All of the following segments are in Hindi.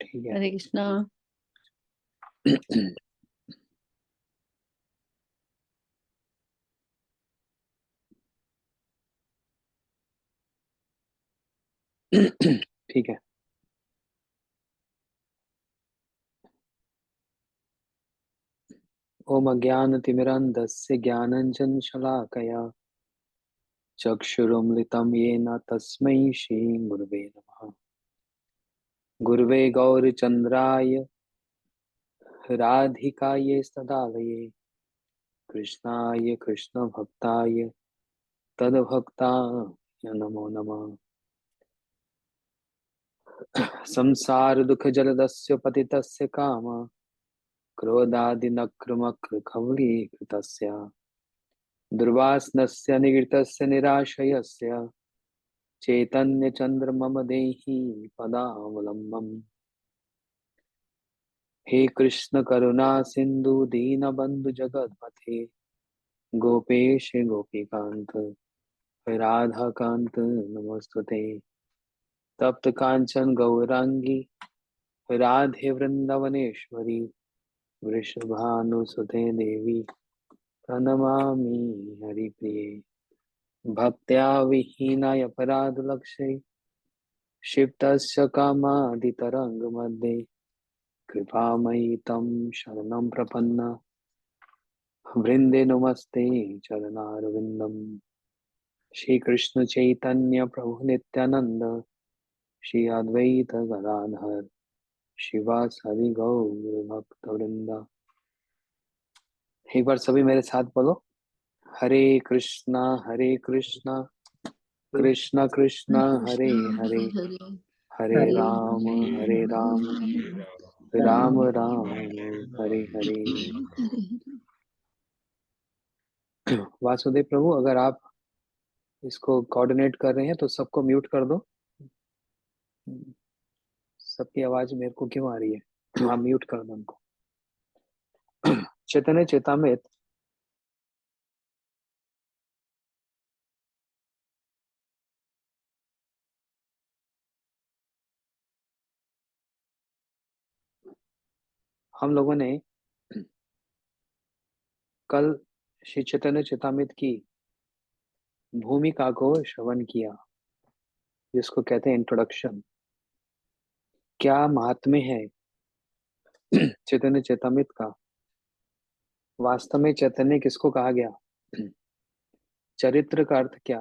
ठीक है। हरे कृष्णा। ठीक है। ओम अज्ञानतिमिरन्धस्य ज्ञानाञ्जनशलाकया चक्षुरुन्मिलितं येन तस्मै श्रीगुरवे नमः। गुरवे गौरचन्द्राय राधिकायै तदालये कृष्णाय कृष्णभक्ताय तद्भक्ताय नमो नमः। संसारदुःखजलदस्य पतितस्य काम क्रोधादिनक्रमकवलीकृतस्य दुर्वासनस्य निगृतस्य निराशयस्य चैतन्यचन्द्रमम देहि पदावलम्बम्। हे कृष्ण करुणा सिंधु दीनबंधु जगतपथे गोपेश गोपीकांत राधा कांत नमस्तुते। तप्त कांचन गौरांगी राधे वृंदावनेश्वरी वृषभानुसुते देवी प्रणमामि हरिप्रिये। भक्त्या विहीनाय अपराधलक्ष्ये क्षिप्तस्य कामादितरङ्गमध्ये कृपामयि तं शरणं प्रपन्न वृंदे नमस्ते चरणारविंदम। श्री कृष्ण चैतन्य प्रभु नित्यानंद श्री अद्वैत गदाधर शिवासादि गौर भक्त वृंदा। एक बार सभी मेरे साथ बोलो, हरे कृष्णा कृष्णा कृष्णा हरे हरे कृष्णा हरे हरे हरे हरे हरे राम राम राम राम राम राम हरे हरे। हरे हरे। वासुदेव प्रभु, अगर आप इसको कोऑर्डिनेट कर रहे हैं तो सबको म्यूट कर दो। सबकी आवाज मेरे को क्यों आ रही है? हाँ, म्यूट कर दो उनको। चैतन्य चेतामृत हम लोगों ने कल श्री चैतन्य चेतामृत की भूमिका को श्रवण किया, जिसको कहते हैं इंट्रोडक्शन। क्या महात्म्य है चैतन्य चेतामृत का? वास्तव में चैतन्य किसको कहा गया? चरित्र का अर्थ क्या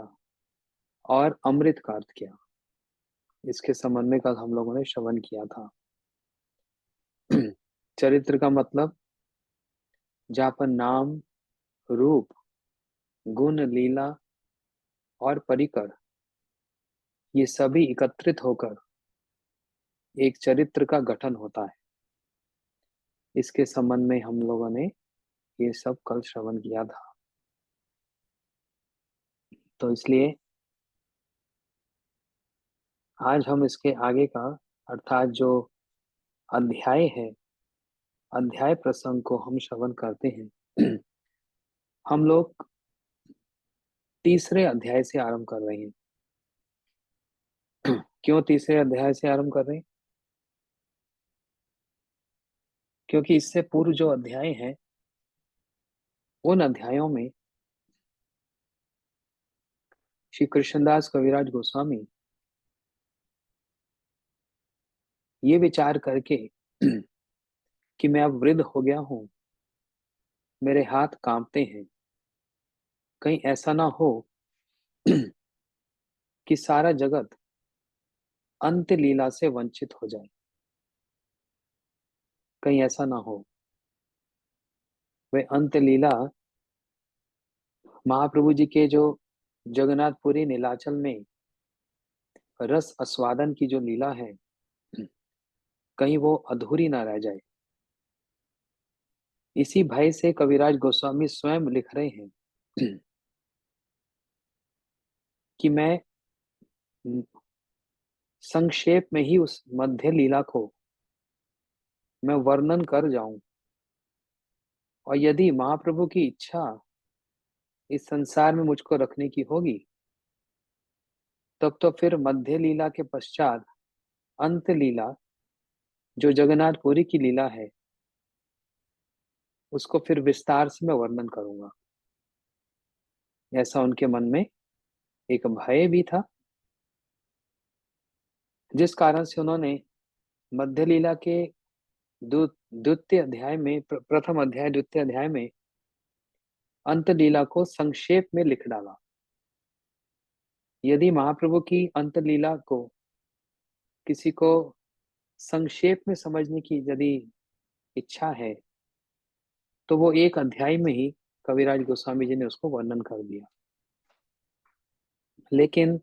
और अमृत का अर्थ क्या, इसके संबंध में कल हम लोगों ने श्रवण किया था। चरित्र का मतलब जहाँ पर नाम, रूप, गुण, लीला और परिकर ये सभी एकत्रित होकर एक चरित्र का गठन होता है। इसके संबंध में हम लोगों ने ये सब कल श्रवण किया था। तो इसलिए आज हम इसके आगे का अर्थात जो अध्याय है, अध्याय प्रसंग को हम श्रवण करते हैं। हम लोग तीसरे अध्याय से आरंभ कर रहे हैं। क्यों तीसरे अध्याय से आरंभ कर रहे हैं? क्योंकि इससे पूर्व जो अध्याय हैं उन अध्यायों में श्री कृष्णदास कविराज गोस्वामी ये विचार करके कि मैं अब वृद्ध हो गया हूं, मेरे हाथ कांपते हैं, कहीं ऐसा ना हो कि सारा जगत अंत लीला से वंचित हो जाए। कहीं ऐसा ना हो। वे अंत लीला महाप्रभु जी के जो जगन्नाथपुरी नीलाचल में रस आस्वादन की जो लीला है, कहीं वो अधूरी ना रह जाए। इसी भय से कविराज गोस्वामी स्वयं लिख रहे हैं कि मैं संक्षेप में ही उस मध्य लीला को मैं वर्णन कर जाऊं, और यदि महाप्रभु की इच्छा इस संसार में मुझको रखने की होगी, तब तो फिर मध्य लीला के पश्चात अंत लीला जो जगन्नाथपुरी की लीला है उसको फिर विस्तार से मैं वर्णन करूंगा। ऐसा उनके मन में एक भय भी था, जिस कारण से उन्होंने मध्य लीला के द्वितीय अध्याय में प्रथम अध्याय द्वितीय अध्याय में अंत लीला को संक्षेप में लिख डाला। यदि महाप्रभु की अंत लीला को किसी को संक्षेप में समझने की यदि इच्छा है तो वो एक अध्याय में ही कविराज गोस्वामी जी ने उसको वर्णन कर दिया। लेकिन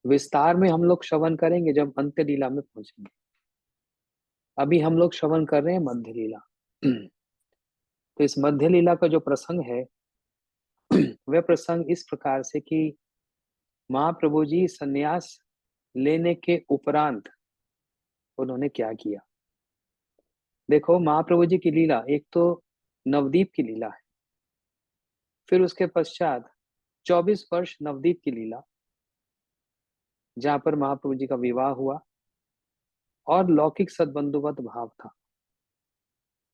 विस्तार में हम लोग श्रवण करेंगे जब अंत्य लीला में पहुंचेंगे। अभी हम लोग श्रवण कर रहे हैं मध्य लीला। तो इस मध्य लीला का जो प्रसंग है वह प्रसंग इस प्रकार से कि महाप्रभु जी संन्यास लेने के उपरांत उन्होंने क्या किया। देखो, महाप्रभु जी की लीला एक तो नवदीप की लीला है, फिर उसके पश्चात 24 वर्ष नवदीप की लीला, जहां पर महाप्रभु जी का विवाह हुआ और लौकिक सद्बंधुवत भाव था।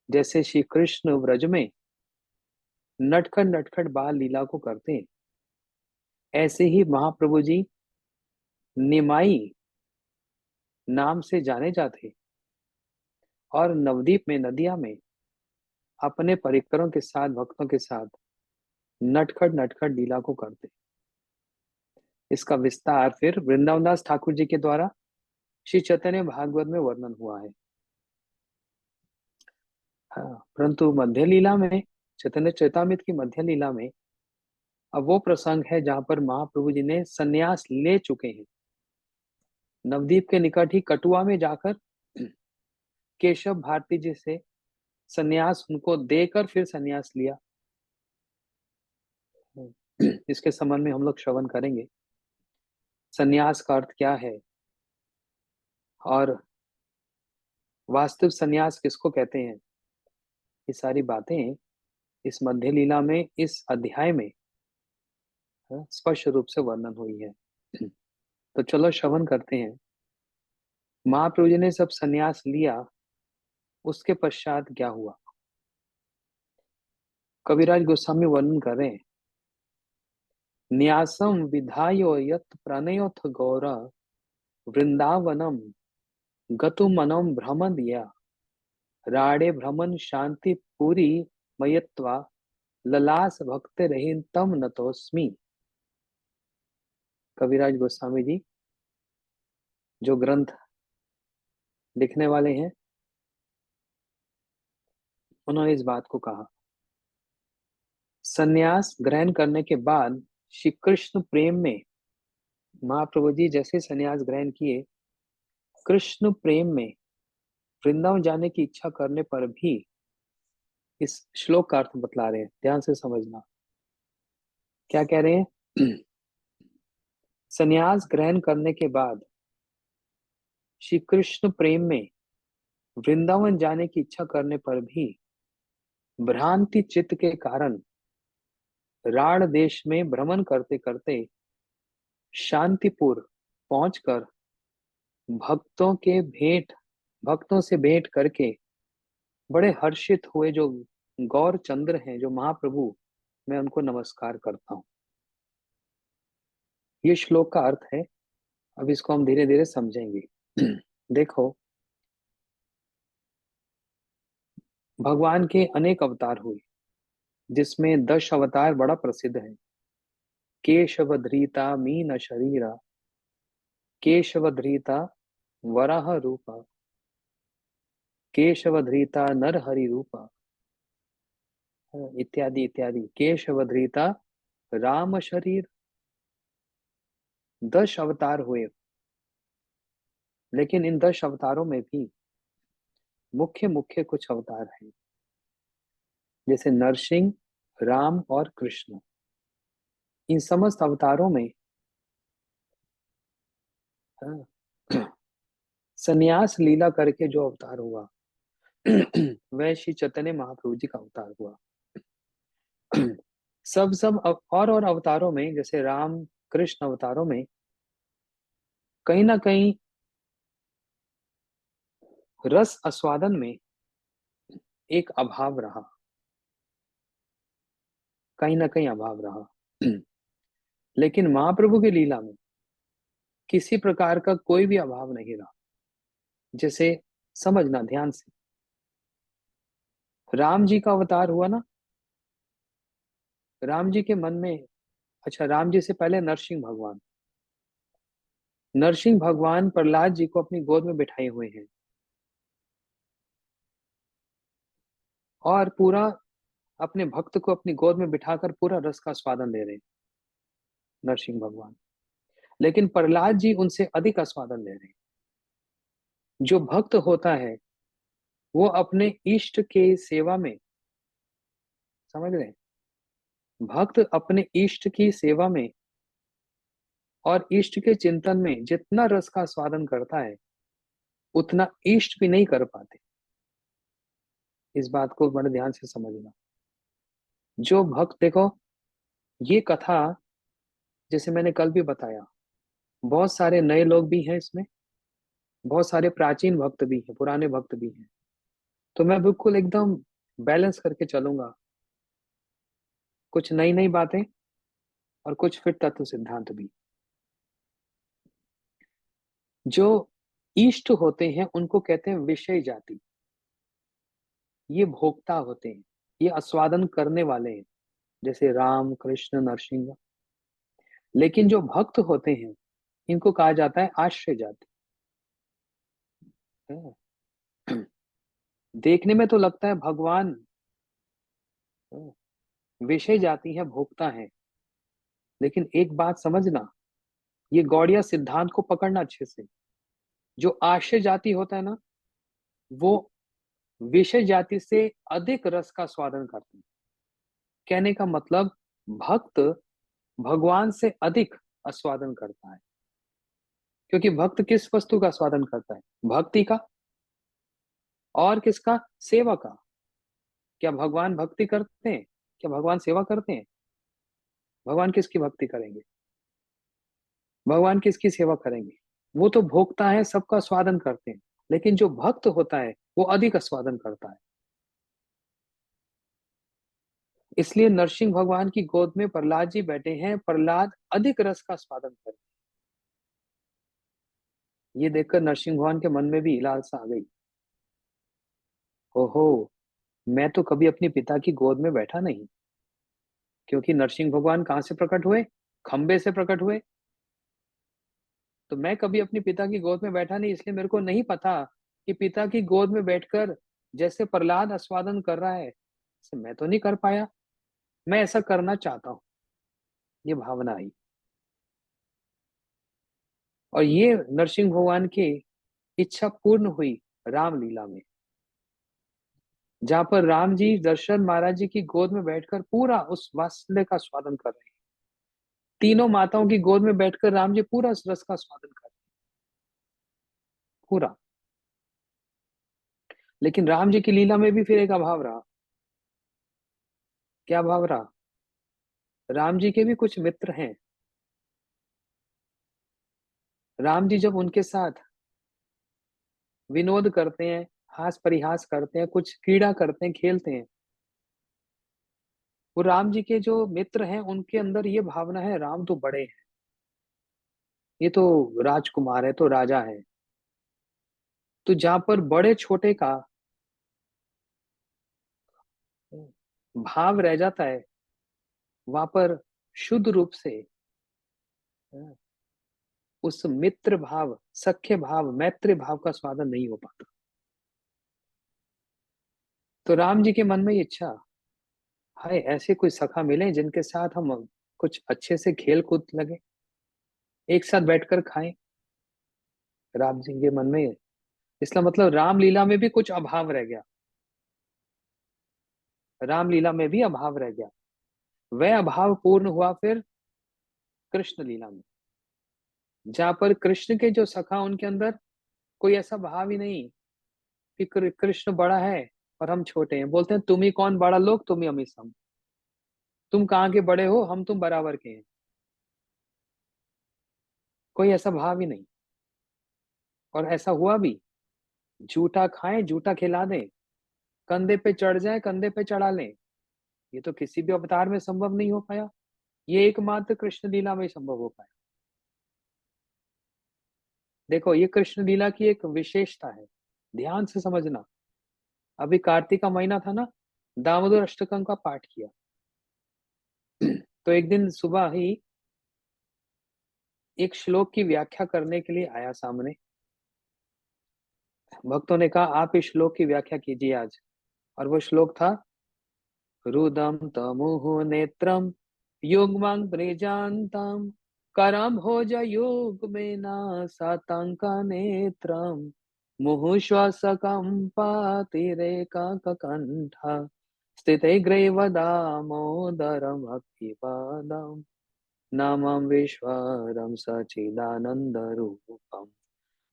जैसे श्री कृष्ण व्रज में नटखट नटखट बाल लीला को करते हैं, ऐसे ही महाप्रभु जी निमाई नाम से जाने जाते और नवदीप में नदिया में अपने परिकरों के साथ भक्तों के साथ नटखट नटखट लीला को करते। इसका विस्तार फिर वृंदावन दास ठाकुर जी के द्वारा श्री चैतन्य भागवत में वर्णन हुआ है। हाँ, परंतु मध्य लीला में, चैतन्य चैतामृत की मध्य लीला में अब वो प्रसंग है जहां पर महाप्रभु जी ने संन्यास ले चुके हैं। नवदीप के निकट ही कटुआ में जाकर केशव भारती जी से संन्यास उनको देकर फिर संन्यास लिया। इसके संबंध में हम लोग श्रवण करेंगे, संन्यास का अर्थ क्या है और वास्तविक संन्यास किसको कहते हैं। ये सारी बातें इस मध्य लीला में, इस अध्याय में स्पष्ट रूप से वर्णन हुई है। तो चलो श्रवण करते हैं। महाप्रभु जी ने सब संन्यास लिया, उसके पश्चात क्या हुआ। कविराज गोस्वामी वर्णन कर रहे हैं, न्यासम विधायो यत प्रणयोथ गौर वृंदावनम गतु मनम भ्रमदिया राडे भ्रमण शांति पूरी मयत्वा ललास भक्त रहीन तम नतोस्मी। कविराज गोस्वामी जी जो ग्रंथ लिखने वाले हैं, उन्होंने इस बात को कहा, संन्यास ग्रहण करने के बाद श्री कृष्ण प्रेम में, महाप्रभु जी जैसे संन्यास ग्रहण किए, कृष्ण प्रेम में वृंदावन जाने की इच्छा करने पर भी, इस श्लोक का अर्थ बतला रहे हैं, ध्यान से समझना। क्या कह रहे हैं? संन्यास ग्रहण करने के बाद श्री कृष्ण प्रेम में वृंदावन जाने की इच्छा करने पर भी भ्रांति चित्त के कारण राढ़ देश में भ्रमण करते करते शांतिपुर पहुंचकर भक्तों से भेंट करके बड़े हर्षित हुए जो गौर चंद्र हैं, जो महाप्रभु, मैं उनको नमस्कार करता हूँ। ये श्लोक का अर्थ है। अब इसको हम धीरे धीरे समझेंगे। देखो, भगवान के अनेक अवतार हुए, जिसमें 10 अवतार बड़ा प्रसिद्ध है। केशवधृता मीन शरीरा, केशवधृता वराह रूपा, केशवधृता नरहरि रूपा, इत्यादि इत्यादि। केशवधृता राम शरीर, 10 अवतार हुए। लेकिन इन 10 अवतारों में भी मुख्य मुख्य कुछ अवतार हैं, जैसे नरसिंह, राम और कृष्ण। इन समस्त अवतारों में संन्यास लीला करके जो अवतार हुआ वह श्री चैतन्य महाप्रभु जी का अवतार हुआ। और अवतारों में, जैसे राम कृष्ण अवतारों में, कहीं ना कहीं रस आस्वादन में एक अभाव रहा, कहीं ना कहीं अभाव रहा। लेकिन महाप्रभु की लीला में किसी प्रकार का कोई भी अभाव नहीं रहा। जैसे समझना ध्यान से, राम जी का अवतार हुआ ना, राम जी के मन में, अच्छा राम जी से पहले नरसिंह भगवान, नरसिंह भगवान प्रहलाद जी को अपनी गोद में बिठाए हुए हैं और पूरा अपने भक्त को अपनी गोद में बिठाकर पूरा रस का स्वादन ले रहे हैं नरसिंह भगवान। लेकिन प्रहलाद जी उनसे अधिक आस्वादन ले रहे हैं। जो भक्त होता है वो अपने इष्ट के सेवा में, समझ रहे हैं, भक्त अपने इष्ट की सेवा में और इष्ट के चिंतन में जितना रस का स्वादन करता है उतना इष्ट भी नहीं कर पाते। इस बात को बड़े ध्यान से समझना। जो भक्त देखो, ये कथा जैसे मैंने कल भी बताया, बहुत सारे नए लोग भी हैं इसमें, बहुत सारे प्राचीन भक्त भी हैं, पुराने भक्त भी हैं। तो मैं बिल्कुल एकदम बैलेंस करके चलूंगा, कुछ नई नई बातें और कुछ फिर तत्व सिद्धांत भी। जो इष्ट होते हैं उनको कहते हैं विषय जाति, ये भोक्ता होते हैं, ये आस्वादन करने वाले हैं, जैसे राम कृष्ण नरसिंह। लेकिन जो भक्त होते हैं इनको कहा जाता है आश्रय जाति। है। देखने में तो लगता है भगवान है, विषय जाति है, भोक्ता है, लेकिन एक बात समझना, ये गौड़िया सिद्धांत को पकड़ना अच्छे से। जो आश्रय जाति होता है ना, वो विषय जाति से अधिक रस का स्वादन करते हैं। कहने का मतलब, भक्त भगवान से अधिक आस्वादन करता है। क्योंकि भक्त किस वस्तु का स्वादन करता है? भक्ति का। और किसका? सेवा का। क्या भगवान भक्ति करते हैं? क्या भगवान सेवा करते हैं? भगवान किसकी भक्ति करेंगे? भगवान किसकी सेवा करेंगे? वो तो भोगता है, सबका स्वादन करते हैं। लेकिन जो भक्त होता है वो अधिक स्वादन करता है। इसलिए नरसिंह भगवान की गोद में प्रहलाद जी बैठे हैं, प्रहलाद अधिक रस का स्वादन करते हैं। ये देखकर नरसिंह भगवान के मन में भी लालसा आ गई। ओहो, मैं तो कभी अपने पिता की गोद में बैठा नहीं। क्योंकि नरसिंह भगवान कहाँ से प्रकट हुए? खंबे से प्रकट हुए। तो मैं कभी अपने पिता की गोद में बैठा नहीं, इसलिए मेरे को नहीं पता कि पिता की गोद में बैठकर जैसे प्रहलाद आस्वादन कर रहा है, ऐसे मैं तो नहीं कर पाया। मैं ऐसा करना चाहता हूँ। ये भावना आई। और ये नरसिंह भगवान की इच्छा पूर्ण हुई रामलीला में, जहां पर राम जी दशरथ महाराज जी की गोद में बैठकर पूरा उस वात्सल्य का स्वादन कर रहे हैं। तीनों माताओं की गोद में बैठकर राम जी पूरा उस रस का स्वादन कर रहे हैं, पूरा। लेकिन राम जी की लीला में भी फिर एक अभाव रहा। क्या अभाव रहा? राम जी के भी कुछ मित्र हैं। राम जी जब उनके साथ विनोद करते हैं, हास परिहास करते हैं, कुछ क्रीड़ा करते हैं, खेलते हैं, वो राम जी के जो मित्र हैं उनके अंदर ये भावना है, राम तो बड़े हैं, ये तो राजकुमार है, तो राजा है। तो जहां पर बड़े छोटे का भाव रह जाता है, वहां पर शुद्ध रूप से उस मित्र भाव, सख्य भाव, मैत्री भाव का स्वादन नहीं हो पाता। तो राम जी के मन में ये इच्छा, हाय ऐसे कोई सखा मिले जिनके साथ हम कुछ अच्छे से खेल कूद लगे, एक साथ बैठकर खाएं। राम जी के मन में इसका मतलब रामलीला में भी कुछ अभाव रह गया। रामलीला में भी अभाव रह गया। वह अभाव पूर्ण हुआ फिर कृष्ण लीला में, जहां पर कृष्ण के जो सखा उनके अंदर कोई ऐसा भाव ही नहीं कि कृष्ण बड़ा है और हम छोटे हैं। बोलते हैं तुम ही कौन बड़ा लोग, तुम ही हम ही सम। तुम कहाँ के बड़े हो, हम तुम बराबर के हैं। कोई ऐसा भाव ही नहीं। और ऐसा हुआ भी। जूठा खाएं, जूठा खिला दें, कंधे पे चढ़ जाए, कंधे पे चढ़ा लें। ये तो किसी भी अवतार में संभव नहीं हो पाया, ये एकमात्र कृष्ण लीला में संभव हो पाया। देखो, ये कृष्ण लीला की एक विशेषता है, ध्यान से समझना। अभी कार्तिक का महीना था ना, दामोदर अष्टकम का पाठ किया। तो एक दिन सुबह ही एक श्लोक की व्याख्या करने के लिए आया सामने। भक्तों ने कहा आप इस श्लोक की व्याख्या कीजिए आज। और वो श्लोक था, रुदम तमुः नेत्रम युग्मं प्रेजान्तम करम भोज युग्मेना सातंक नेत्रम मुहुश्वासकं पातिरेकककण्ठ स्थिते ग्रीव दामोदरं भक्तिपदम् नमं विश्वरं सच्चिदानन्दरूपम्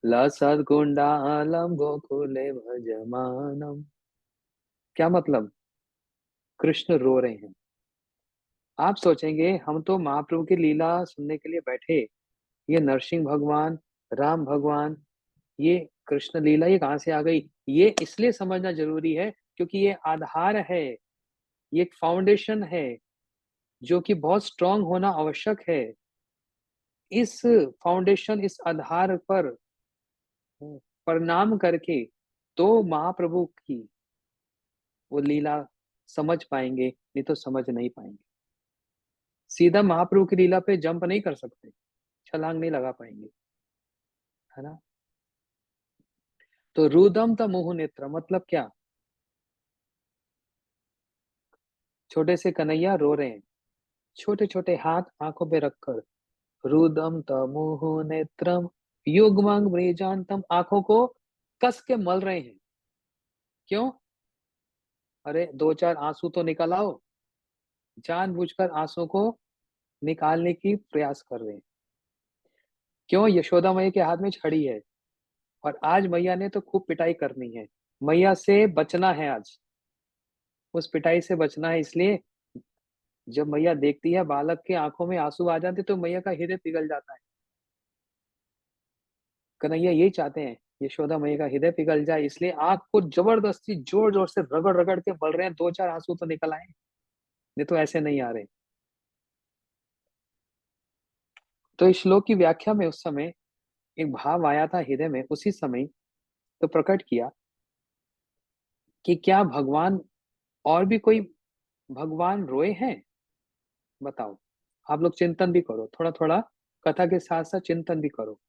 लसद्गुण्डालं गोकुले भजमानम्। क्या मतलब? कृष्ण रो रहे हैं। आप सोचेंगे हम तो महाप्रभु की लीला सुनने के लिए बैठे, ये नरसिंह भगवान, राम भगवान, ये कृष्ण लीला ये कहाँ से आ गई? ये इसलिए समझना जरूरी है क्योंकि ये आधार है, ये एक फाउंडेशन है जो कि बहुत स्ट्रांग होना आवश्यक है। इस फाउंडेशन, इस आधार पर प्रणाम करके तो महाप्रभु की वो लीला समझ पाएंगे, नहीं तो समझ नहीं पाएंगे। सीधा महाप्रभु की लीला पे जंप नहीं कर सकते, छलांग नहीं लगा पाएंगे, है ना। तो रुदम त मोह नेत्र मतलब क्या? छोटे से कन्हैया रो रहे हैं, छोटे छोटे हाथ आंखों पे रखकर। रुदम त मोह नेत्रम युग्मं मृजान्तम, आंखों को कस के मल रहे हैं। क्यों? अरे दो चार आंसू तो निकल आओ। जानबूझकर आंसू को निकालने की प्रयास कर रहे हैं। क्यों? यशोदा मैया के हाथ में छड़ी है और आज मैया ने तो खूब पिटाई करनी है। मैया से बचना है आज, उस पिटाई से बचना है। इसलिए जब मैया देखती है बालक के आंखों में आंसू आ जाते तो मैया का हृदय पिघल जाता है। कन्हैया यही चाहते हैं, यशोदा मैया का हृदय पिघल जाए, इसलिए आंख को जबरदस्ती जोर जोर से रगड़ रगड़ के बल रहे हैं, दो चार आंसू तो निकल आए, नहीं तो ऐसे नहीं आ रहे। तो इस श्लोक की व्याख्या में उस समय एक भाव आया था हृदय में, उसी समय तो प्रकट किया कि क्या भगवान और भी कोई भगवान रोए हैं? बताओ। आप लोग चिंतन भी करो, थोड़ा थोड़ा कथा के साथ साथ चिंतन भी करो।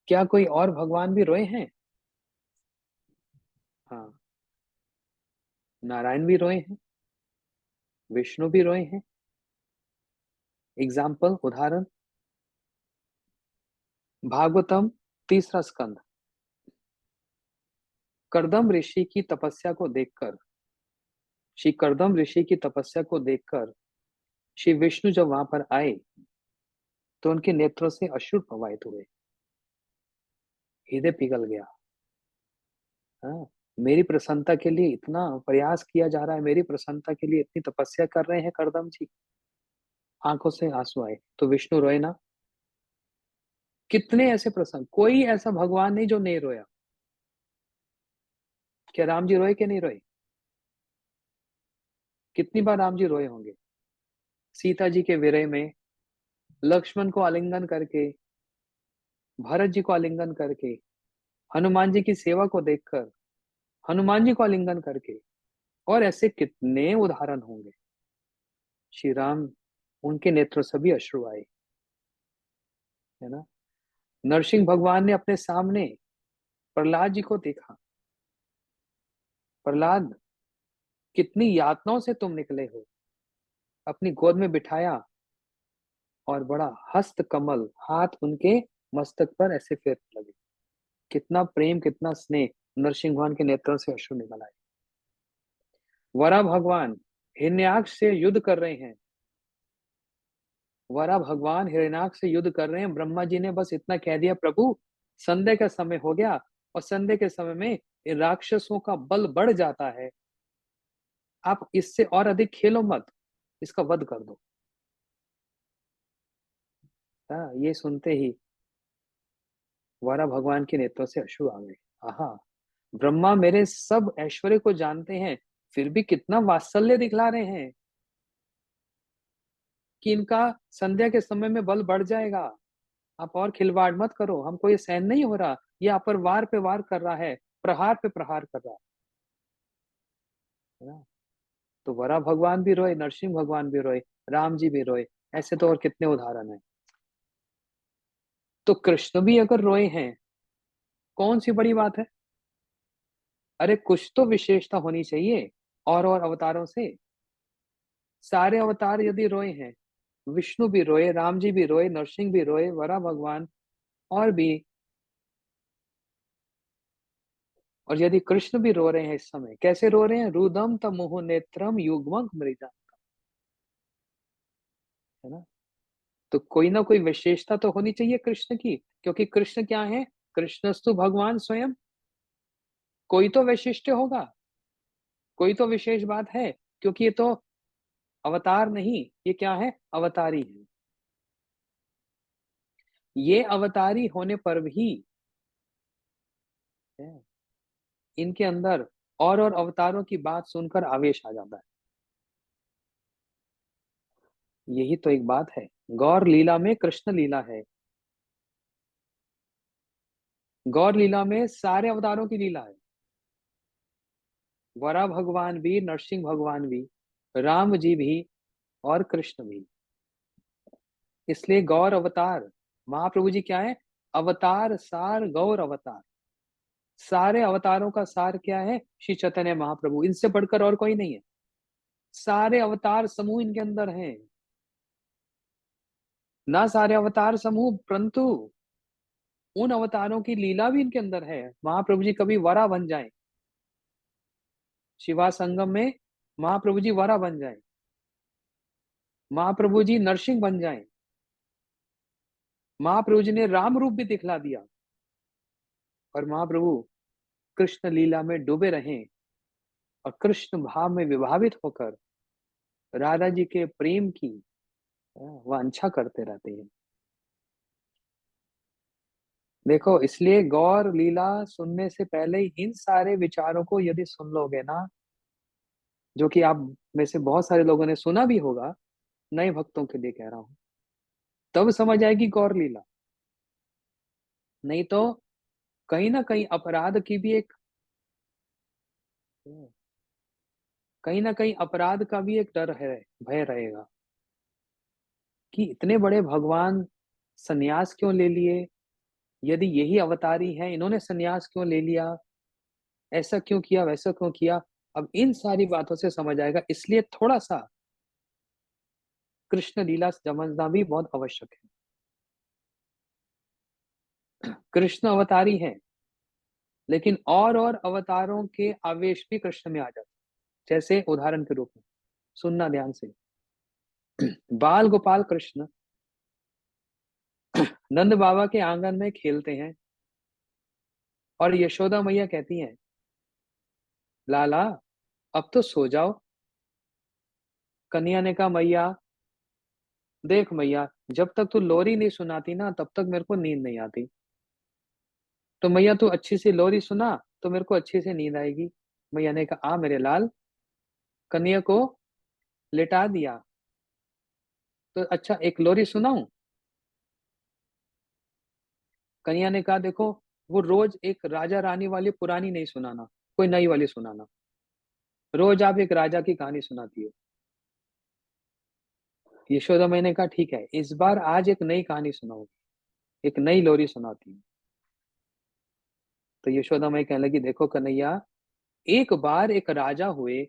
क्या कोई और भगवान भी रोए हैं? हाँ, नारायण भी रोए हैं, विष्णु भी रोए हैं। एग्जाम्पल, उदाहरण, भागवतम तीसरा स्कंद। कर्दम ऋषि की तपस्या को देखकर, श्री कर्दम ऋषि की तपस्या को देखकर श्री विष्णु जब वहां पर आए तो उनके नेत्रों से अश्रु प्रवाहित हुए, हृदय पिघल गया। हाँ, मेरी प्रसन्नता के लिए इतना प्रयास किया जा रहा है, मेरी प्रसन्नता के लिए इतनी तपस्या कर रहे हैं कर्दम जी, आंखों से आंसू आए तो विष्णु रोए ना। कितने ऐसे प्रसंग, कोई ऐसा भगवान नहीं जो नहीं रोया। क्या राम जी रोए कि नहीं रोए? कितनी बार राम जी रोए होंगे। सीता जी के विरह में, लक्ष्मण को आलिंगन करके, भरत जी को आलिंगन करके, हनुमान जी की सेवा को देखकर, हनुमान जी को आलिंगन करके, और ऐसे कितने उदाहरण होंगे। श्री राम, उनके नेत्रों से भी अश्रु आए, है ना। नरसिंह भगवान ने अपने सामने प्रहलाद जी को देखा। प्रहलाद, कितनी यातनाओं से तुम निकले हो, अपनी गोद में बिठाया और बड़ा हस्त कमल हाथ उनके मस्तक पर ऐसे फेरने लगे। कितना प्रेम, कितना स्नेह, नरसिंह भगवान के नेत्रों से अश्रु निकल आए। वरा भगवान हिरण्याक्ष से युद्ध कर रहे हैं, वरा भगवान हिरण्याक्ष से युद्ध कर रहे हैं। ब्रह्मा जी ने बस इतना कह दिया, प्रभु संध्या का समय हो गया, और संध्या के समय में इन राक्षसों का बल बढ़ जाता है, आप इससे और अधिक खेलो मत, इसका वध कर दो। हाँ, ये सुनते ही वरा भगवान के नेत्रों से अश्रु आ गए। आहा, ब्रह्मा मेरे सब ऐश्वर्य को जानते हैं, फिर भी कितना वात्सल्य दिखला रहे हैं कि इनका संध्या के समय में बल बढ़ जाएगा। आप और खिलवाड़ मत करो, हमको ये सहन नहीं हो रहा। ये आप पर वार पे वार कर रहा है, प्रहार पे प्रहार कर रहा है ना। तो वरा भगवान भी रोए, नरसिंह भगवान भी रोए, राम जी भी रोए। ऐसे तो और कितने उदाहरण हैं। तो कृष्ण भी अगर रोए हैं, कौन सी बड़ी बात है। अरे कुछ तो विशेषता होनी चाहिए और अवतारों से। सारे अवतार यदि रोए हैं, विष्णु भी रोए, राम जी भी रोए, नरसिंह भी रोए, वरा भगवान और भी, और यदि कृष्ण भी रो रहे हैं इस समय, कैसे रो रहे हैं, रुदम तमोह नेत्रम युग्मं मृजा, है ना। तो कोई ना कोई विशेषता तो होनी चाहिए कृष्ण की, क्योंकि कृष्ण क्या है, कृष्णस्तु भगवान स्वयं। कोई तो वैशिष्ट्य होगा, कोई तो विशेष बात है, क्योंकि ये तो अवतार नहीं, ये क्या है, अवतारी है। ये अवतारी होने पर भी है, इनके अंदर और अवतारों की बात सुनकर आवेश आ जाता है। यही तो एक बात है, गौर लीला में कृष्ण लीला है। गौर लीला में सारे अवतारों की लीला है। वरा भगवान भी, नरसिंह भगवान भी, राम जी भी और कृष्ण भी। इसलिए गौर अवतार, महाप्रभु जी क्या है, अवतार सार गौर अवतार। सारे अवतारों का सार क्या है, श्री चैतन्य महाप्रभु, इनसे बढ़कर और कोई नहीं है। सारे अवतार समूह इनके अंदर हैं। ना सारे अवतार समूह, परंतु उन अवतारों की लीला भी इनके अंदर है। महाप्रभु जी कभी वरा बन जाए, शिवा संगम में महाप्रभु जी वरा बन जाए, महाप्रभु जी नरसिंह बन जाए, महाप्रभु जी ने राम रूप भी दिखला दिया, और महाप्रभु कृष्ण लीला में डूबे रहें और कृष्ण भाव में विभावित होकर राधा जी के प्रेम की वांछा करते रहते हैं। देखो, इसलिए गौर लीला सुनने से पहले ही इन सारे विचारों को यदि सुन लोगे ना, जो कि आप में से बहुत सारे लोगों ने सुना भी होगा, नए भक्तों के लिए कह रहा हूं, तब समझ आएगी गौर लीला। नहीं तो कहीं ना कहीं अपराध की भी एक, कहीं ना कहीं अपराध का भी एक डर है, भय रहेगा कि इतने बड़े भगवान सन्यास क्यों ले लिए। यदि यही अवतारी है, इन्होंने सन्यास क्यों ले लिया, ऐसा क्यों किया, वैसा क्यों किया। अब इन सारी बातों से समझ आएगा। इसलिए थोड़ा सा कृष्ण लीला समझना भी बहुत आवश्यक है। कृष्ण अवतारी है, लेकिन और अवतारों के आवेश भी कृष्ण में आ जाते, जैसे उदाहरण के रूप में सुनना ध्यान से। बाल गोपाल कृष्ण नंद बाबा के आंगन में खेलते हैं, और यशोदा मैया कहती हैं, लाला अब तो सो जाओ। कन्हैया ने कहा, मैया देख मैया, जब तक तू लोरी नहीं सुनाती ना, तब तक मेरे को नींद नहीं आती। तो मैया तू अच्छी सी लोरी सुना, तो मेरे को अच्छी से नींद आएगी। मैया ने कहा, आ मेरे लाल। कन्हैया को लेटा दिया। तो अच्छा, एक लोरी सुनाऊं। कन्हैया ने कहा, देखो वो रोज एक राजा रानी वाली पुरानी नहीं सुनाना, कोई नई वाली सुनाना। रोज आप एक राजा की कहानी सुनाती हो। यशोदा मैया ने कहा, ठीक है, इस बार आज एक नई कहानी सुनाओ, एक नई लोरी सुनाती हूँ। तो यशोदा मैया कहने लगी, देखो कन्हैया, एक बार एक राजा हुए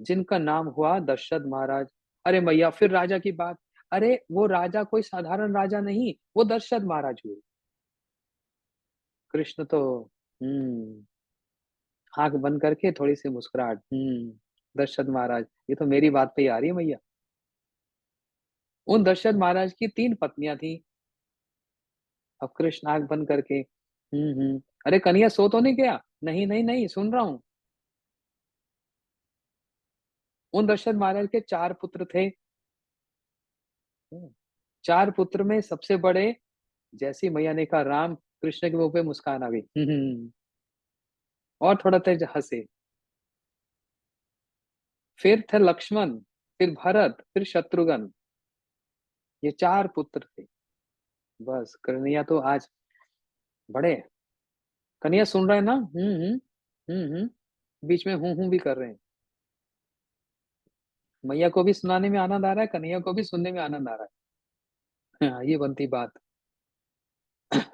जिनका नाम हुआ दशरथ महाराज। अरे मैया, फिर राजा की बात। अरे वो राजा कोई साधारण राजा नहीं, वो दशरथ महाराज हुए। कृष्ण तो आंख बंद करके थोड़ी सी मुस्कुराहट, दशरथ महाराज, ये तो मेरी बात पे ही आ रही है मैया। उन दशरथ महाराज की 3 पत्नियां थी। अब कृष्ण आंख बंद करके, अरे कन्हैया सो तो नहीं गया, नहीं नहीं नहीं, सुन रहा हूं। उन दशरथ महाराज के 4 पुत्र थे। 4 पुत्र में सबसे बड़े, जैसी मैया ने कहा राम, कृष्ण के मुंह पे मुस्कान आ गई। और थोड़ा तेज हंसे। फिर थे लक्ष्मण, फिर भरत, फिर शत्रुघ्न। ये 4 पुत्र थे। बस कन्हैया तो आज बड़े। कन्हैया सुन रहे हैं ना? बीच में हूं भी कर रहे हैं। मैया को भी सुनाने में आनंद आ रहा है, कन्हैया को भी सुनने में आनंद आ रहा है। हाँ, ये बनती बात।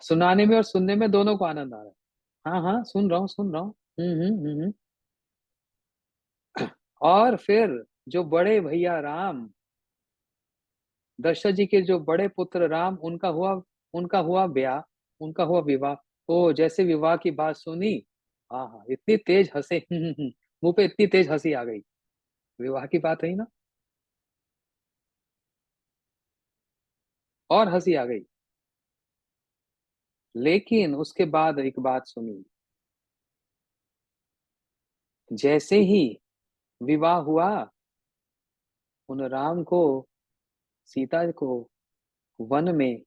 सुनाने में और सुनने में दोनों को आनंद आ रहा है। हाँ हाँ, सुन रहा हूँ सुन रहा हूँ। और फिर जो बड़े भैया राम, दशरथ जी के जो बड़े पुत्र राम, उनका हुआ ब्याह, उनका हुआ विवाह। ओ, जैसे विवाह की बात सुनी, हाँ हाँ, इतनी तेज हंसे। मुंह पे इतनी तेज हंसी आ गई। विवाह की बात है ना, और हंसी आ गई। लेकिन उसके बाद एक बात सुनी। जैसे ही विवाह हुआ, उन राम को, सीता को वन में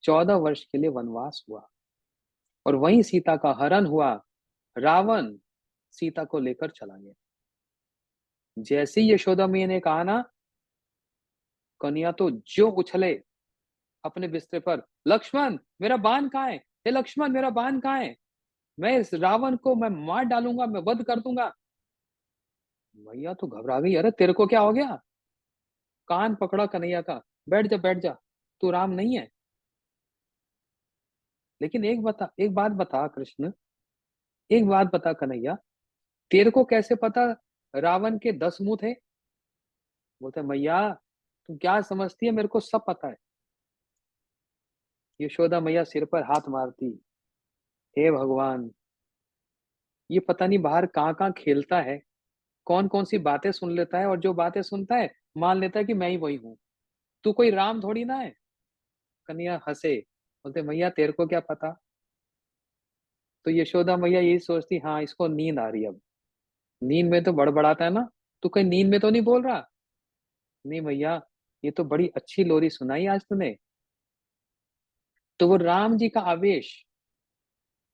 14 वर्ष के लिए वनवास हुआ। और वहीं सीता का हरण हुआ। रावण सीता को लेकर चला गया। जैसे ही यशोदा मैया ने कहा ना, कन्या तो जो उछले अपने बिस्तर पर, लक्ष्मण मेरा बाण कहाँ है, हे लक्ष्मण मेरा बाण कहाँ है, मैं इस रावण को मैं मार डालूंगा, मैं वध कर दूंगा। मैया तो घबरा गई, अरे तेरे को क्या हो गया? कान पकड़ा कन्हैया का, बैठ जा बैठ जा, तू राम नहीं है। लेकिन एक बात बता कृष्ण, एक बात बता कन्हैया, तेरे को कैसे पता रावण के 10 मुंह थे? बोलते मैया, तुम क्या समझती है, मेरे को सब पता है। यशोदा मैया सिर पर हाथ मारती, हे भगवान, ये पता नहीं बाहर कहाँ कहाँ खेलता है, कौन कौन सी बातें सुन लेता है, और जो बातें सुनता है मान लेता है कि मैं ही वही हूँ। तू कोई राम थोड़ी ना है। कन्हैया हंसे, बोलते मैया तेरे को क्या पता। तो यशोदा मैया यही सोचती, हाँ इसको नींद आ रही है अब। नींद में तो बड़बड़ाता है ना, तू कहीं नींद में तो नहीं बोल रहा? नहीं भैया, ये तो बड़ी अच्छी लोरी सुनाई आज तूने। तो वो राम जी का आवेश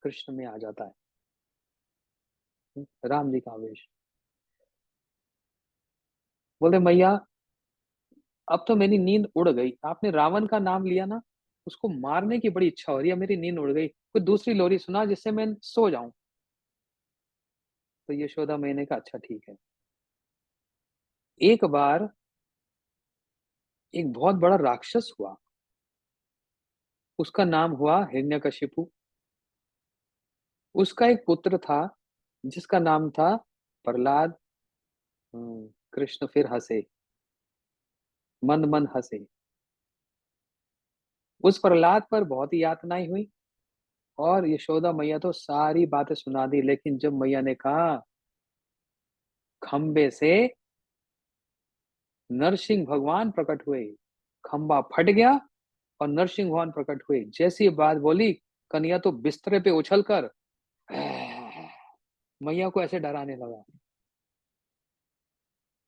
कृष्ण में आ जाता है। राम जी का आवेश। बोले मैया, अब तो मेरी नींद उड़ गई, आपने रावण का नाम लिया ना, उसको मारने की बड़ी इच्छा हो रही है, मेरी नींद उड़ गई, कोई दूसरी लोरी सुना जिससे मैं सो जाऊं। तो यशोदा मैंने कहा अच्छा ठीक है। एक बार एक बहुत बड़ा राक्षस हुआ, उसका नाम हुआ हिरण्यकशिपु। उसका एक पुत्र था जिसका नाम था प्रहलाद। कृष्ण फिर हंसे, मन मन हंसे। उस प्रहलाद पर बहुत ही यातनाएं हुई, और यशोदा मैया तो सारी बातें सुना दी। लेकिन जब मैया ने कहा खंबे से नरसिंह भगवान प्रकट हुए, खंबा फट गया और नरसिंह भगवान प्रकट हुए, जैसी बात बोली, कन्हैया तो बिस्तर पे उछलकर मैया को ऐसे डराने लगा।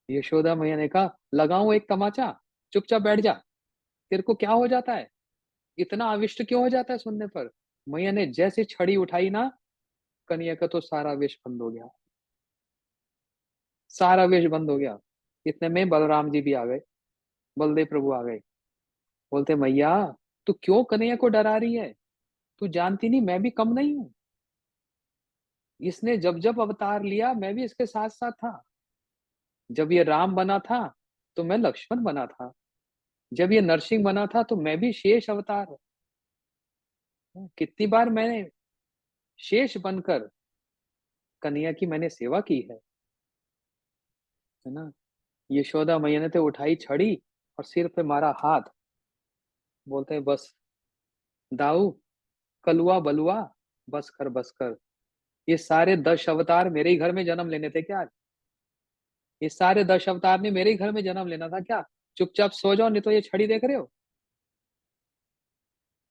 यशोदा मैया ने कहा लगाऊं एक तमाचा, चुपचाप बैठ जा, तेरे को क्या हो जाता है, इतना आविष्ट क्यों हो जाता है सुनने पर? मैया ने जैसे छड़ी उठाई ना, कन्हैया का तो सारा वेश बंद हो गया, सारा वेश बंद हो गया। इतने में बलराम जी भी आ गए, बलदेव प्रभु आ गए। बोलते मैया, तू क्यों कन्हैया को डरा रही है? तू जानती नहीं मैं भी कम नहीं हूं, इसने जब जब अवतार लिया मैं भी इसके साथ साथ था। जब ये राम बना था तो मैं लक्ष्मण बना था, जब ये नरसिंह बना था तो मैं भी शेष अवतार, कितनी बार मैंने शेष बनकर कन्हैया की मैंने सेवा की है ना। यशोदा मैया ने तो उठाई छड़ी और सिर पे मारा हाथ। बोलते हैं बस दाऊ, कलुआ बलुआ, बस कर बस कर। ये सारे 10 अवतार मेरे ही घर में जन्म लेने थे क्या? ये सारे 10 अवतार ने मेरे ही घर में जन्म लेना था क्या? चुपचाप सो जाओ, नहीं तो ये छड़ी देख रहे हो।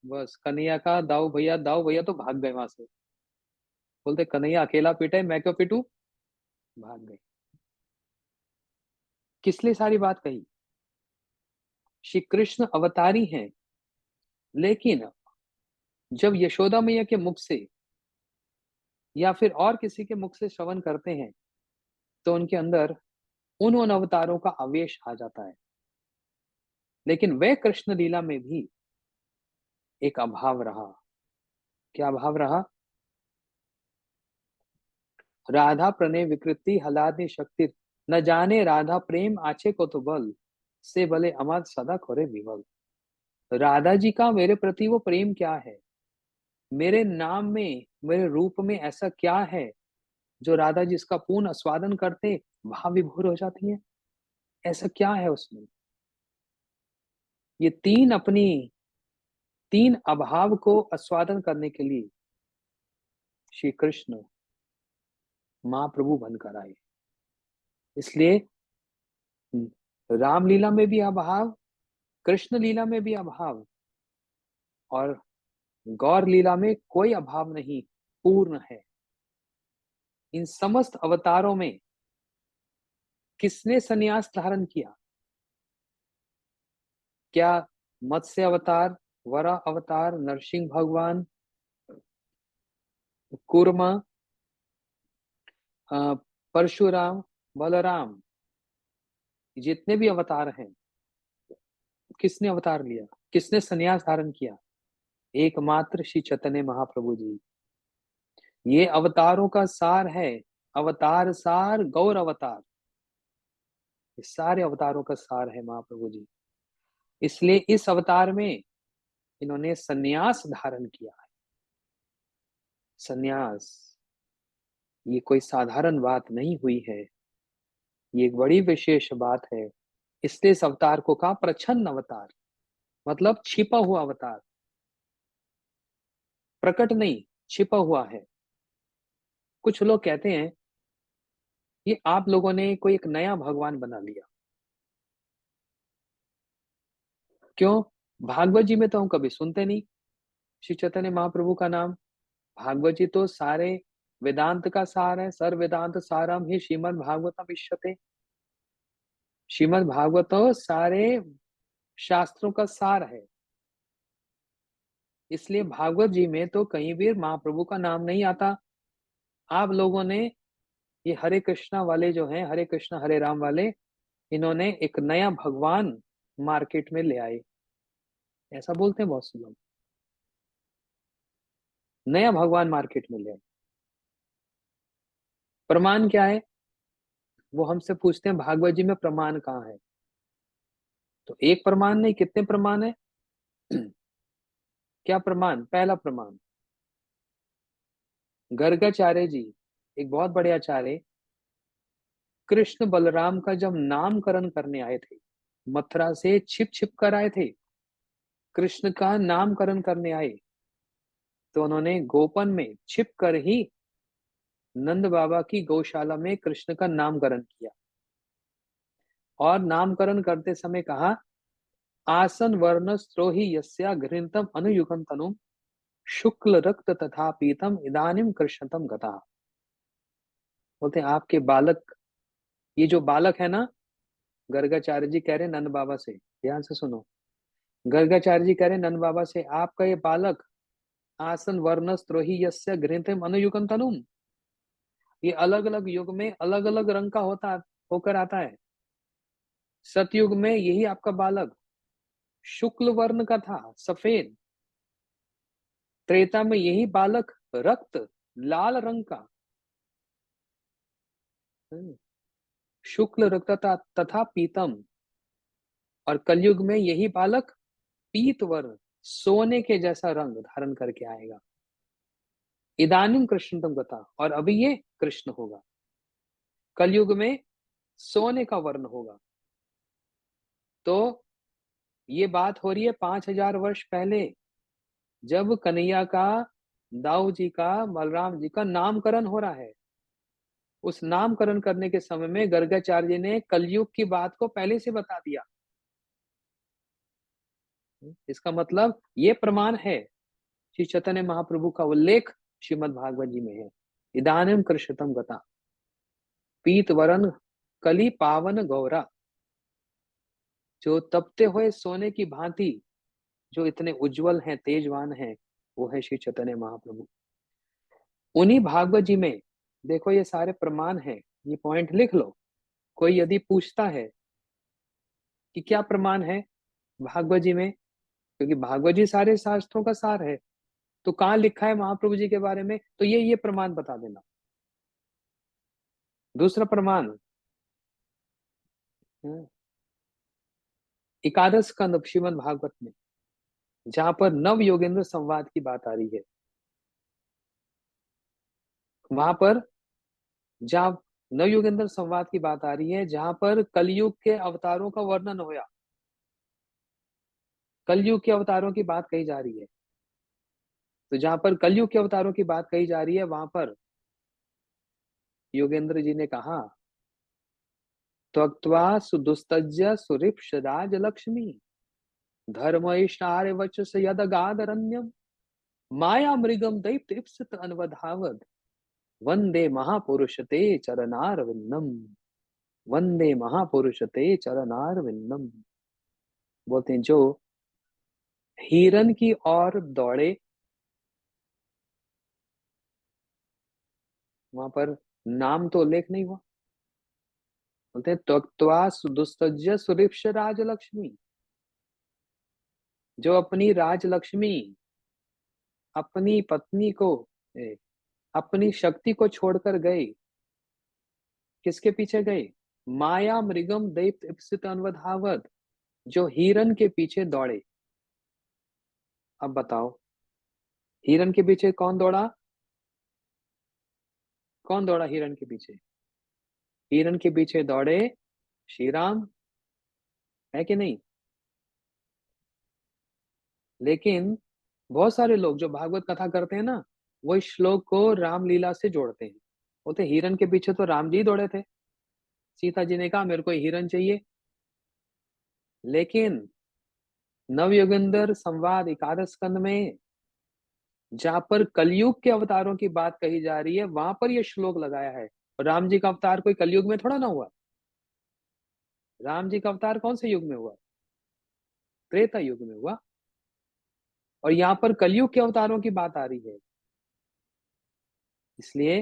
बस कन्हैया का दाऊ भैया तो भाग गए वहां से। बोलते कन्हैया अकेला पीटे, मैं क्यों पीटू? भाग गए। किस लिए सारी बात कही? श्री कृष्ण अवतारी हैं, लेकिन जब यशोदा मैया के मुख से या फिर और किसी के मुख से श्रवण करते हैं तो उनके अंदर उन अवतारों का आवेश आ जाता है। लेकिन वह कृष्ण लीला में भी एक अभाव रहा। क्या अभाव रहा? राधा प्रणय विकृति हलादि शक्ति, न जाने राधा प्रेम आछे को तो बल, से भले अमर सदा खोरे विवल। राधा जी का मेरे प्रति वो प्रेम क्या है, मेरे नाम में, मेरे रूप में ऐसा क्या है जो राधा जी इसका पूर्ण आस्वादन करते भाव विभोर हो जाती है? ऐसा क्या है उसमें? ये तीन अभाव को आस्वादन करने के लिए श्री कृष्ण महाप्रभु बनकर आए। इसलिए रामलीला में भी अभाव, कृष्ण लीला में भी अभाव, और गौर लीला में कोई अभाव नहीं, पूर्ण है। इन समस्त अवतारों में किसने संन्यास धारण किया? क्या मत्स्य अवतार, वराह अवतार, नरसिंह भगवान, कूर्मा, परशुराम, बलराम, जितने भी अवतार हैं, किसने अवतार लिया, किसने संन्यास धारण किया? एकमात्र श्री चैतन्य महाप्रभु जी। ये अवतारों का सार है, अवतार सार गौर अवतार, ये सारे अवतारों का सार है महाप्रभु जी। इसलिए इस अवतार में इन्होंने संन्यास धारण किया है। संन्यास ये कोई साधारण बात नहीं हुई है, ये एक बड़ी विशेष बात है। इसलिए इस अवतार को कहा प्रच्छन्न अवतार, मतलब छिपा हुआ अवतार, प्रकट नहीं, छिपा हुआ है। कुछ लोग कहते हैं ये आप लोगों ने कोई एक नया भगवान बना लिया। क्यों? भागवत जी में तो हम कभी सुनते नहीं श्री चैतन्य महाप्रभु का नाम। भागवत जी तो सारे वेदांत का सार है, सर्व वेदांत सारम ही श्रीमद् भागवतम इष्यते। श्रीमद् भागवत तो सारे शास्त्रों का सार है। इसलिए भागवत जी में तो कहीं भी महाप्रभु का नाम नहीं आता। आप लोगों ने ये हरे कृष्णा वाले जो हैं, हरे कृष्णा हरे राम वाले, इन्होंने एक नया भगवान मार्केट में ले आए, ऐसा बोलते हैं बहुत से लोग। नया भगवान मार्केट में ले आए। प्रमाण क्या है? वो हमसे पूछते हैं भागवत जी में प्रमाण कहाँ है? तो एक प्रमाण नहीं, कितने प्रमाण है? क्या प्रमाण? पहला प्रमाण, गर्गाचार्य जी, एक बहुत बड़े आचार्य, कृष्ण बलराम का जब नामकरण करने आए थे, मथुरा से छिप छिप कर आए थे, कृष्ण का नामकरण करने आए, तो उन्होंने गोपन में छिप कर ही नंद बाबा की गौशाला में कृष्ण का नामकरण किया। और नामकरण करते समय कहा, आसन वर्ण स्त्रोही यस्या घृतम अनुयुगम तनु, शुक्ल रक्त तथा पीतम इदानिम कृष्णतम गता। बोलते हैं आपके बालक, ये जो बालक है ना, गर्गाचार्य जी कह रहे नंद बाबा से, ध्यान से सुनो। गर्गाचार्य जी कह रहे नंद बाबा से, आपका ये बालक आसन वर्ण स्त्रोही यस्य घृतम अनुयुगम तनु, ये अलग अलग युग में अलग अलग रंग का होकर आता है। सतयुग में यही आपका बालक शुक्ल वर्ण का था, सफेद। त्रेता में यही बालक रक्त लाल रंग का, शुक्ल रक्त तथा पीतम। और कलयुग में यही बालक पीत वर्ण, सोने के जैसा रंग धारण करके आएगा। इदानीम कृष्णतम गता, और अभी ये कृष्ण होगा। कलयुग में सोने का वर्ण होगा। तो ये बात हो रही है 5000 वर्ष पहले, जब कन्हैया का, दाऊ जी का, बलराम जी का नामकरण हो रहा है। उस नामकरण करने के समय में गर्गाचार्य ने कलयुग की बात को पहले से बता दिया। इसका मतलब ये प्रमाण है, श्री चैतन्य महाप्रभु का उल्लेख श्रीमद् भागवत जी में है। इदानीम कृष्णतम गता, पीत वरण कली पावन गौरा, जो तपते हुए सोने की भांति, जो इतने उज्जवल हैं, तेजवान हैं, वो है श्री चैतन्य महाप्रभु। उन्हीं भागवत जी में देखो ये सारे प्रमाण हैं, ये पॉइंट लिख लो। कोई यदि पूछता है कि क्या प्रमाण है भागवत जी में, क्योंकि भागवत जी सारे शास्त्रों का सार है, तो कहाँ लिखा है महाप्रभु जी के बारे में, तो ये प्रमाण बता देना। दूसरा प्रमाण, एकादश स्कंद श्रीमद् भागवत में, जहां पर नव योगेंद्र संवाद की बात आ रही है, वहां पर जहां नव योगेंद्र संवाद की बात आ रही है, जहां पर कलयुग के अवतारों का वर्णन होया, कलयुग के अवतारों की बात कही जा रही है। तो जहां पर कलयुग के अवतारों की बात कही जा रही है, वहां पर योगेंद्र जी ने कहा, त्वक्त्वा सुदुस्तज्य सुरिप्सराज लक्ष्मी धर्मैष्णार्य वचस यदगादरण्यम माया मृगम दैत्य अनवधावद वंदे महापुरुष ते चरणारविंदम, वंदे महापुरुष ते चरणारविंदम। बोलते हैं जो हिरन की ओर दौड़े, वहां पर नाम तो उल्लेख नहीं हुआ, बोलते हैं त्वक्त्वा दुस्तज्य सुरिप्स राजलक्ष्मी, जो अपनी राजलक्ष्मी, अपनी पत्नी को, अपनी शक्ति को छोड़कर गए, किसके पीछे गए, माया मृगम दैत्य इप्सित अनवधावत, जो हिरन के पीछे दौड़े। अब बताओ हिरन के पीछे कौन दौड़ा, कौन दौड़ा हिरन के पीछे, हिरन के पीछे दौड़े श्री राम, है कि नहीं। लेकिन बहुत सारे लोग जो भागवत कथा करते हैं ना, वो इस श्लोक को रामलीला से जोड़ते हैं, बोलते हिरन के पीछे तो राम जी दौड़े थे, सीता जी ने कहा मेरे को हिरन चाहिए। लेकिन नवयोगेंद्र संवाद एकादश स्कंद में जहां पर कलयुग के अवतारों की बात कही जा रही है, वहां पर यह श्लोक लगाया है। और राम जी का अवतार कोई कलयुग में थोड़ा ना हुआ, राम जी का अवतार कौन से युग में हुआ, त्रेता युग में हुआ। और यहाँ पर कलयुग के अवतारों की बात आ रही है, इसलिए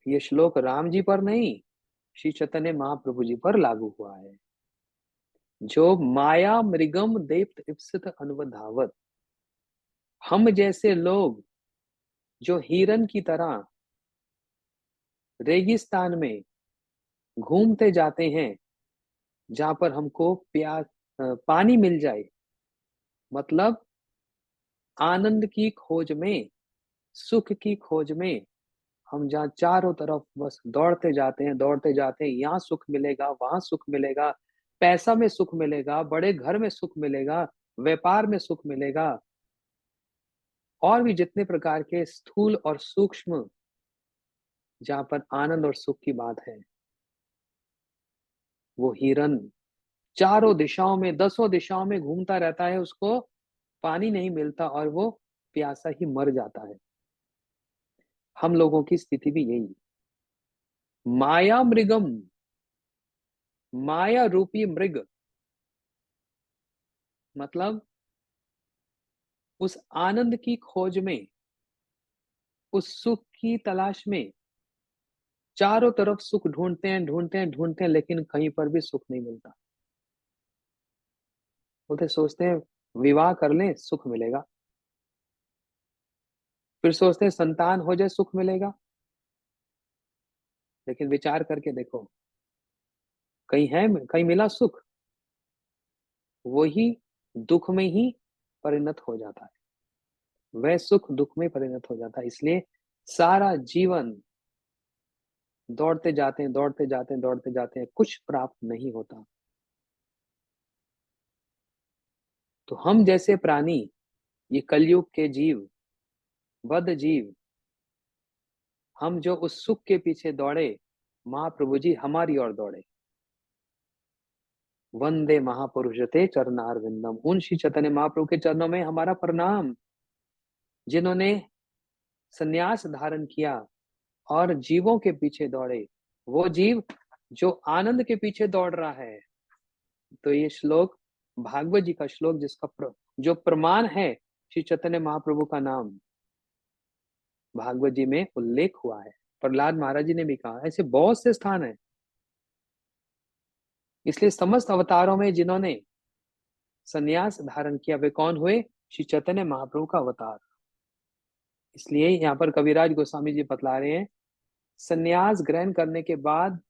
ये श्लोक राम जी पर नहीं, श्री चैतन्य महाप्रभु जी पर लागू हुआ है। जो माया मृगम देप्त इप्सित अनुवधावत, हम जैसे लोग जो हिरन की तरह रेगिस्तान में घूमते जाते हैं, जहां पर हमको प्यास पानी मिल जाए, मतलब आनंद की खोज में, सुख की खोज में, हम जहाँ चारों तरफ बस दौड़ते जाते हैं, दौड़ते जाते हैं, यहाँ सुख मिलेगा, वहां सुख मिलेगा, पैसा में सुख मिलेगा, बड़े घर में सुख मिलेगा, व्यापार में सुख मिलेगा, और भी जितने प्रकार के स्थूल और सूक्ष्म जहां पर आनंद और सुख की बात है, वो हिरन चारों दिशाओं में, दसों दिशाओं में घूमता रहता है, उसको पानी नहीं मिलता और वो प्यासा ही मर जाता है। हम लोगों की स्थिति भी यही, माया मृगम, माया रूपी मृग, मतलब उस आनंद की खोज में, उस सुख की तलाश में, चारों तरफ सुख ढूंढते हैं, ढूंढते हैं, ढूंढते हैं, लेकिन कहीं पर भी सुख नहीं मिलता। बोलते सोचते हैं विवाह कर लें सुख मिलेगा, फिर सोचते हैं संतान हो जाए सुख मिलेगा, लेकिन विचार करके देखो कहीं है, कहीं मिला सुख, वही दुख में ही परिणत हो जाता है, वह सुख दुख में परिणत हो जाता है। इसलिए सारा जीवन दौड़ते जाते हैं, दौड़ते जाते हैं, दौड़ते जाते हैं, कुछ प्राप्त नहीं होता। तो हम जैसे प्राणी, ये कलयुग के जीव, बद्ध जीव, हम जो उस सुख के पीछे दौड़े, महाप्रभु जी हमारी ओर दौड़े। वंदे महापुरुष ते चरणारविंदम, उन श्री चैतन्य महाप्रभु के चरणों में हमारा प्रणाम, जिन्होंने संन्यास धारण किया और जीवों के पीछे दौड़े, वो जीव जो आनंद के पीछे दौड़ रहा है। तो ये श्लोक भागवत जी का श्लोक, जिसका जो प्रमाण है श्री चैतन्य महाप्रभु का नाम भागवत जी में उल्लेख हुआ है। प्रहलाद महाराज जी ने भी कहा, ऐसे बहुत से स्थान हैं। इसलिए समस्त अवतारों में जिन्होंने संन्यास धारण किया वे कौन हुए? श्री चैतन्य महाप्रभु का अवतार। इसलिए यहाँ पर कविराज गोस्वामी जी बतला रहे हैं, संन्यास ग्रहण करने के बाद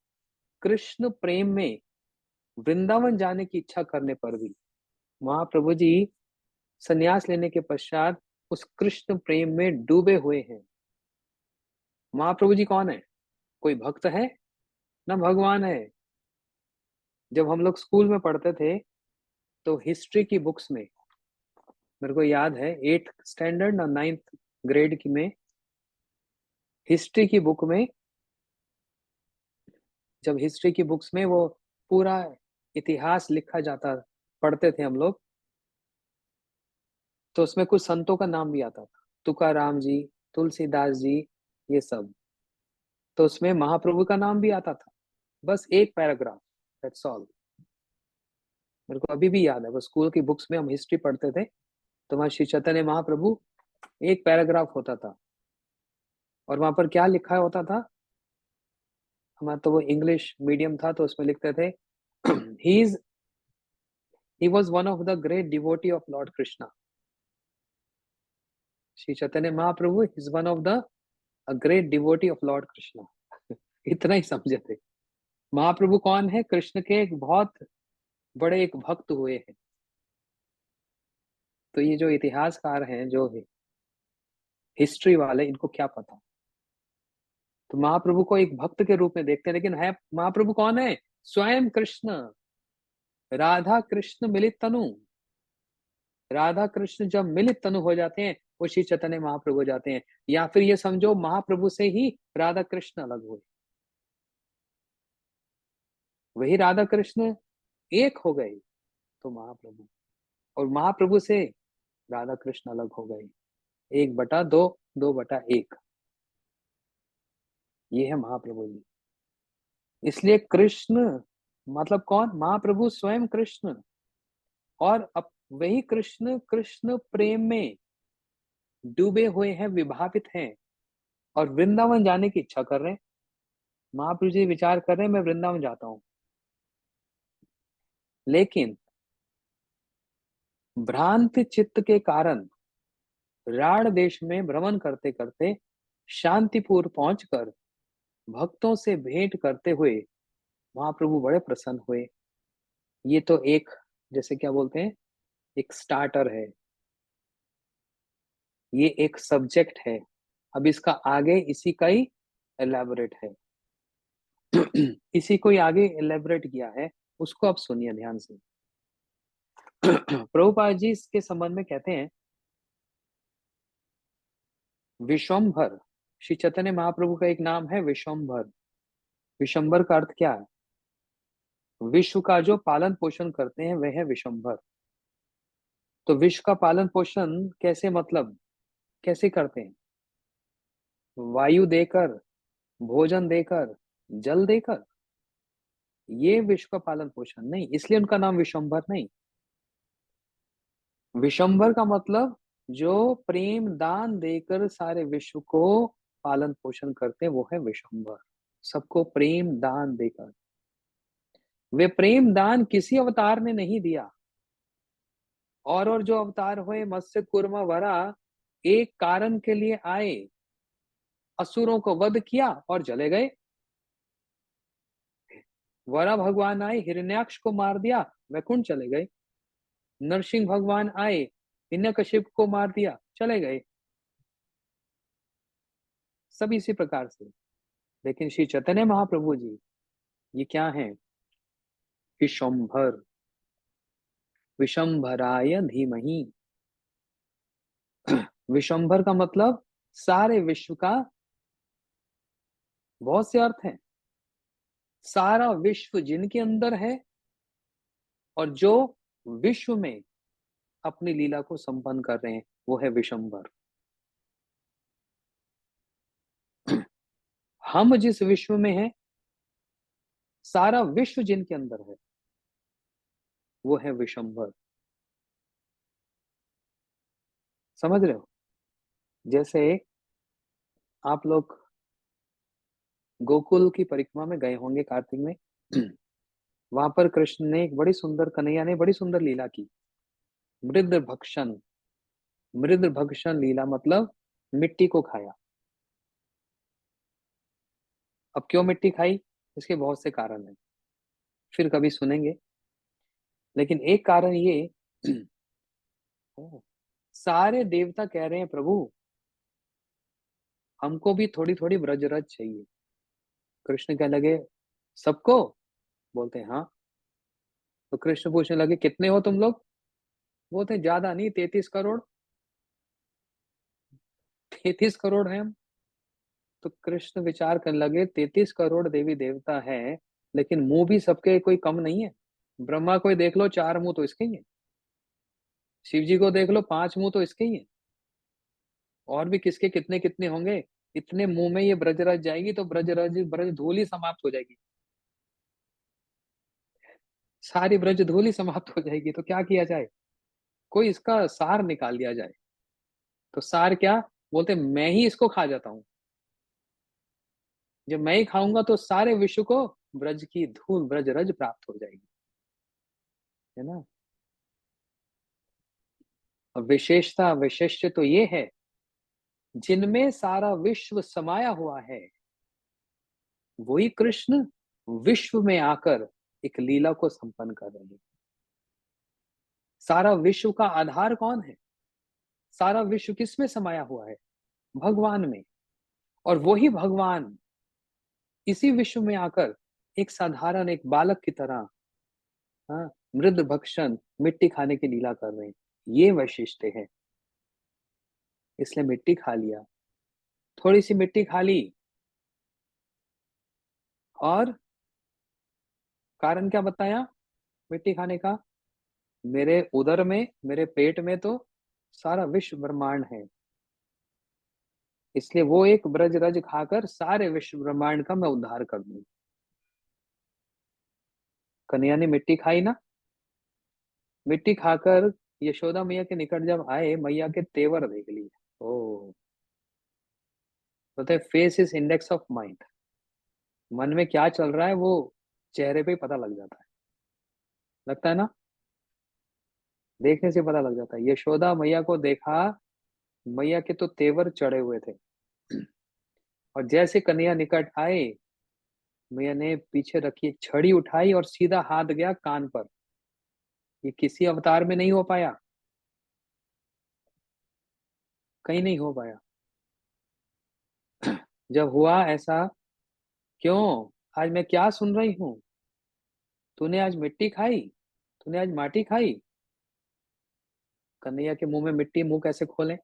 कृष्ण प्रेम में वृंदावन जाने की इच्छा करने पर भी महाप्रभु जी संन्यास लेने के पश्चात उस कृष्ण प्रेम में डूबे हुए हैं। महाप्रभु जी कौन है? कोई भक्त है ना भगवान है। जब हम लोग स्कूल में पढ़ते थे तो हिस्ट्री की बुक्स में, मेरे को याद है 8th स्टैंडर्ड और 9th ग्रेड की में, हिस्ट्री की बुक में, जब हिस्ट्री की बुक्स में वो पूरा इतिहास लिखा जाता, पढ़ते थे हम लोग, तो उसमें कुछ संतों का नाम भी आता था, तुकाराम जी, तुलसीदास जी, ये सब। तो उसमें महाप्रभु का नाम भी आता था, बस एक पैराग्राफ, दैट्स ऑल। मेरे को अभी भी याद है, वो स्कूल की बुक्स में हम हिस्ट्री पढ़ते थे तो वहां श्री चैतन्य महाप्रभु एक पैराग्राफ होता था, और वहां पर क्या लिखा होता था, हमारा तो वो इंग्लिश मीडियम था तो उसमें लिखते थे he was one of the great devotee of Lord Krishna। Shri Chaitanya Mahaprabhu is one of the a great devotee of Lord Krishna। इतना ही समझे थे। महाप्रभु कौन है? कृष्ण के एक बहुत बड़े एक भक्त हुए हैं। तो ये जो इतिहासकार हैं, जो हिस्ट्री वाले, इनको क्या पता। तो महाप्रभु को एक भक्त के रूप में देखते हैं, लेकिन है महाप्रभु कौन है? स्वयं कृष्ण। राधा कृष्ण मिलित तनु। राधा कृष्ण जब मिलित तनु हो जाते हैं वो श्री चैतन्य महाप्रभु हो जाते हैं। या फिर ये समझो महाप्रभु से ही राधा कृष्ण अलग हुए, वही राधा कृष्ण एक हो गए तो महाप्रभु, और महाप्रभु से राधा कृष्ण अलग हो गए, 1/2, 2/1। ये है महाप्रभु जी। इसलिए कृष्ण मतलब कौन? महाप्रभु स्वयं कृष्ण। और अब वही कृष्ण कृष्ण प्रेम में डूबे हुए हैं, विभावित हैं, और वृंदावन जाने की इच्छा कर रहे हैं। महाप्रभु जी विचार कर रहे हैं मैं वृंदावन जाता हूं, लेकिन भ्रांत चित्त के कारण राढ़ देश में भ्रमण करते करते शांतिपुर पहुंचकर भक्तों से भेंट करते हुए महाप्रभु बड़े प्रसन्न हुए। ये तो एक, जैसे क्या बोलते हैं, एक स्टार्टर है, ये एक सब्जेक्ट है। अब इसका आगे इसी का ही एलैबोरेट है। इसी को ही आगे एलैबोरेट किया है, उसको अब सुनिए ध्यान से। प्रभुपाद जी इसके संबंध में कहते हैं, विश्वम्भर, श्री चैतन्य महाप्रभु का एक नाम है विश्वम्भर। विश्वम्भर का अर्थ क्या है? विश्व का जो पालन पोषण करते हैं वह है विश्वम्भर। तो विश्व का पालन पोषण कैसे, मतलब कैसे करते हैं? वायु देकर, भोजन देकर, जल देकर, ये विश्व का पालन पोषण नहीं, इसलिए उनका नाम विश्वम्भर नहीं। विश्वम्भर का मतलब जो प्रेम दान देकर सारे विश्व को पालन पोषण करते हैं वो है विश्वम्भर। सबको प्रेम दान देकर। वे प्रेम दान किसी अवतार ने नहीं दिया। और जो अवतार हुए मत्स्य कूर्मा वरा, एक कारण के लिए आए, असुरों को वध किया और चले गए। वरा भगवान आए, हिरण्याक्ष को मार दिया, वैकुंठ चले गए। नरसिंह भगवान आए, हिरण्यकशिप को मार दिया, चले गए। सब इसी प्रकार से। लेकिन श्री चैतन्य महाप्रभु जी ये क्या है? विश्वम्भर। विशंभराय धीमहि। विशंभर का मतलब सारे विश्व का, बहुत से अर्थ हैं। सारा विश्व जिनके अंदर है और जो विश्व में अपनी लीला को संपन्न कर रहे हैं वो है विशंभर। हम जिस विश्व में हैं, सारा विश्व जिनके अंदर है वो है विशंभर। समझ रहे हो? जैसे आप लोग गोकुल की परिक्रमा में गए होंगे कार्तिक में। वहां पर कृष्ण ने एक बड़ी सुंदर, कन्हैया ने बड़ी सुंदर लीला की। मृद भक्षण। मृद भक्षण लीला मतलब मिट्टी को खाया। अब क्यों मिट्टी खाई? इसके बहुत से कारण हैं, फिर कभी सुनेंगे। लेकिन एक कारण ये, सारे देवता कह रहे हैं प्रभु हमको भी थोड़ी थोड़ी ब्रजरज चाहिए। कृष्ण कहने लगे सबको? बोलते हैं हाँ। तो कृष्ण पूछने लगे कितने हो तुम लोग? बोलते हैं ज्यादा नहीं, 33 करोड़। 33 करोड़ हैं हम। तो कृष्ण विचार करने लगे 33 करोड़ देवी देवता हैं, लेकिन मुंह भी सबके कोई कम नहीं है। ब्रह्मा को ही देख लो, 4 मुंह तो इसके ही है। शिव जी को देख लो, 5 मुंह तो इसके ही है। और भी किसके कितने कितने होंगे। इतने मुंह में ये ब्रजरज जाएगी तो ब्रजरज ब्रज धूल ही समाप्त हो जाएगी। सारी ब्रज धूल ही समाप्त हो जाएगी, तो क्या किया जाए? कोई इसका सार निकाल दिया जाए। तो सार क्या? बोलते मैं ही इसको खा जाता हूँ। जब मैं ही खाऊंगा तो सारे विश्व को ब्रज की धूल ब्रज रज प्राप्त हो जाएगी, है ना। और विशेषता विशिष्ट तो ये है, जिनमें सारा विश्व समाया हुआ है वही कृष्ण विश्व में आकर एक लीला को संपन्न कर रहे हैं। सारा विश्व का आधार कौन है? सारा विश्व किस में समाया हुआ है? भगवान में। और वही भगवान इसी विश्व में आकर एक साधारण एक बालक की तरह, हाँ, मृद भक्षण मिट्टी खाने की लीला कर रहे हैं। ये वैशिष्ट्य है। इसलिए मिट्टी खा लिया, थोड़ी सी मिट्टी खा ली। और कारण क्या बताया मिट्टी खाने का? मेरे उदर में, मेरे पेट में तो सारा विश्व ब्रह्मांड है। इसलिए वो एक ब्रज रज खाकर सारे विश्व ब्रह्मांड का मैं उद्धार कर दूं। कन्हैया ने मिट्टी खाई ना। मिट्टी खाकर यशोदा मैया के निकट जब आए, मैया के तेवर देख लिए। ओ, बोलते face is index of mind. मन में क्या चल रहा है वो चेहरे पे ही पता लग जाता है। लगता है ना, देखने से पता लग जाता है। यशोदा मैया को देखा, मैया के तो तेवर चढ़े हुए थे। और जैसे कन्हैया निकट आए, मैया ने पीछे रखी एक छड़ी उठाई और सीधा हाथ गया कान पर। ये किसी अवतार में नहीं हो पाया, कहीं नहीं हो पाया। जब हुआ ऐसा, क्यों आज मैं क्या सुन रही हूँ? तूने आज मिट्टी खाई, तूने आज माटी खाई। कन्हैया के मुंह में मिट्टी, मुंह कैसे खोले?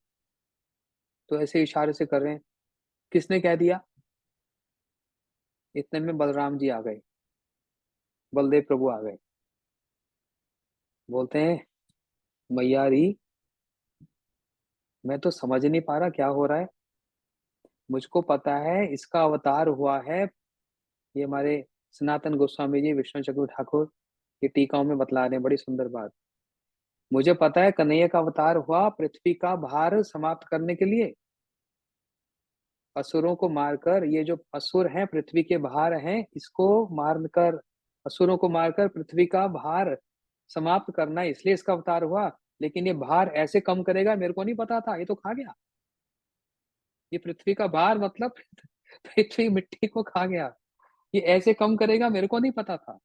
तो ऐसे इशारे से कर रहे हैं। किसने कह दिया? इतने में बलराम जी आ गए, बलदेव प्रभु आ गए। बोलते हैं मैयारी, मैं तो समझ नहीं पा रहा क्या हो रहा है। मुझको पता है इसका अवतार हुआ है, ये हमारे सनातन गोस्वामी जी विष्णु चक्र ठाकुर ये टीकाओं में बतला रहे हैं बड़ी सुंदर बात। मुझे पता है कन्हैया का अवतार हुआ पृथ्वी का भार समाप्त करने के लिए। असुरों को मारकर, ये जो असुर हैं पृथ्वी के भार हैं, इसको मारकर, असुरों को मारकर पृथ्वी का भार समाप्त करना है, इसलिए इसका अवतार हुआ। लेकिन ये भार ऐसे कम करेगा मेरे को नहीं पता था, ये तो खा गया। ये पृथ्वी का भार मतलब पृथ्वी मिट्टी को खा गया। ये ऐसे कम करेगा मेरे को नहीं पता था।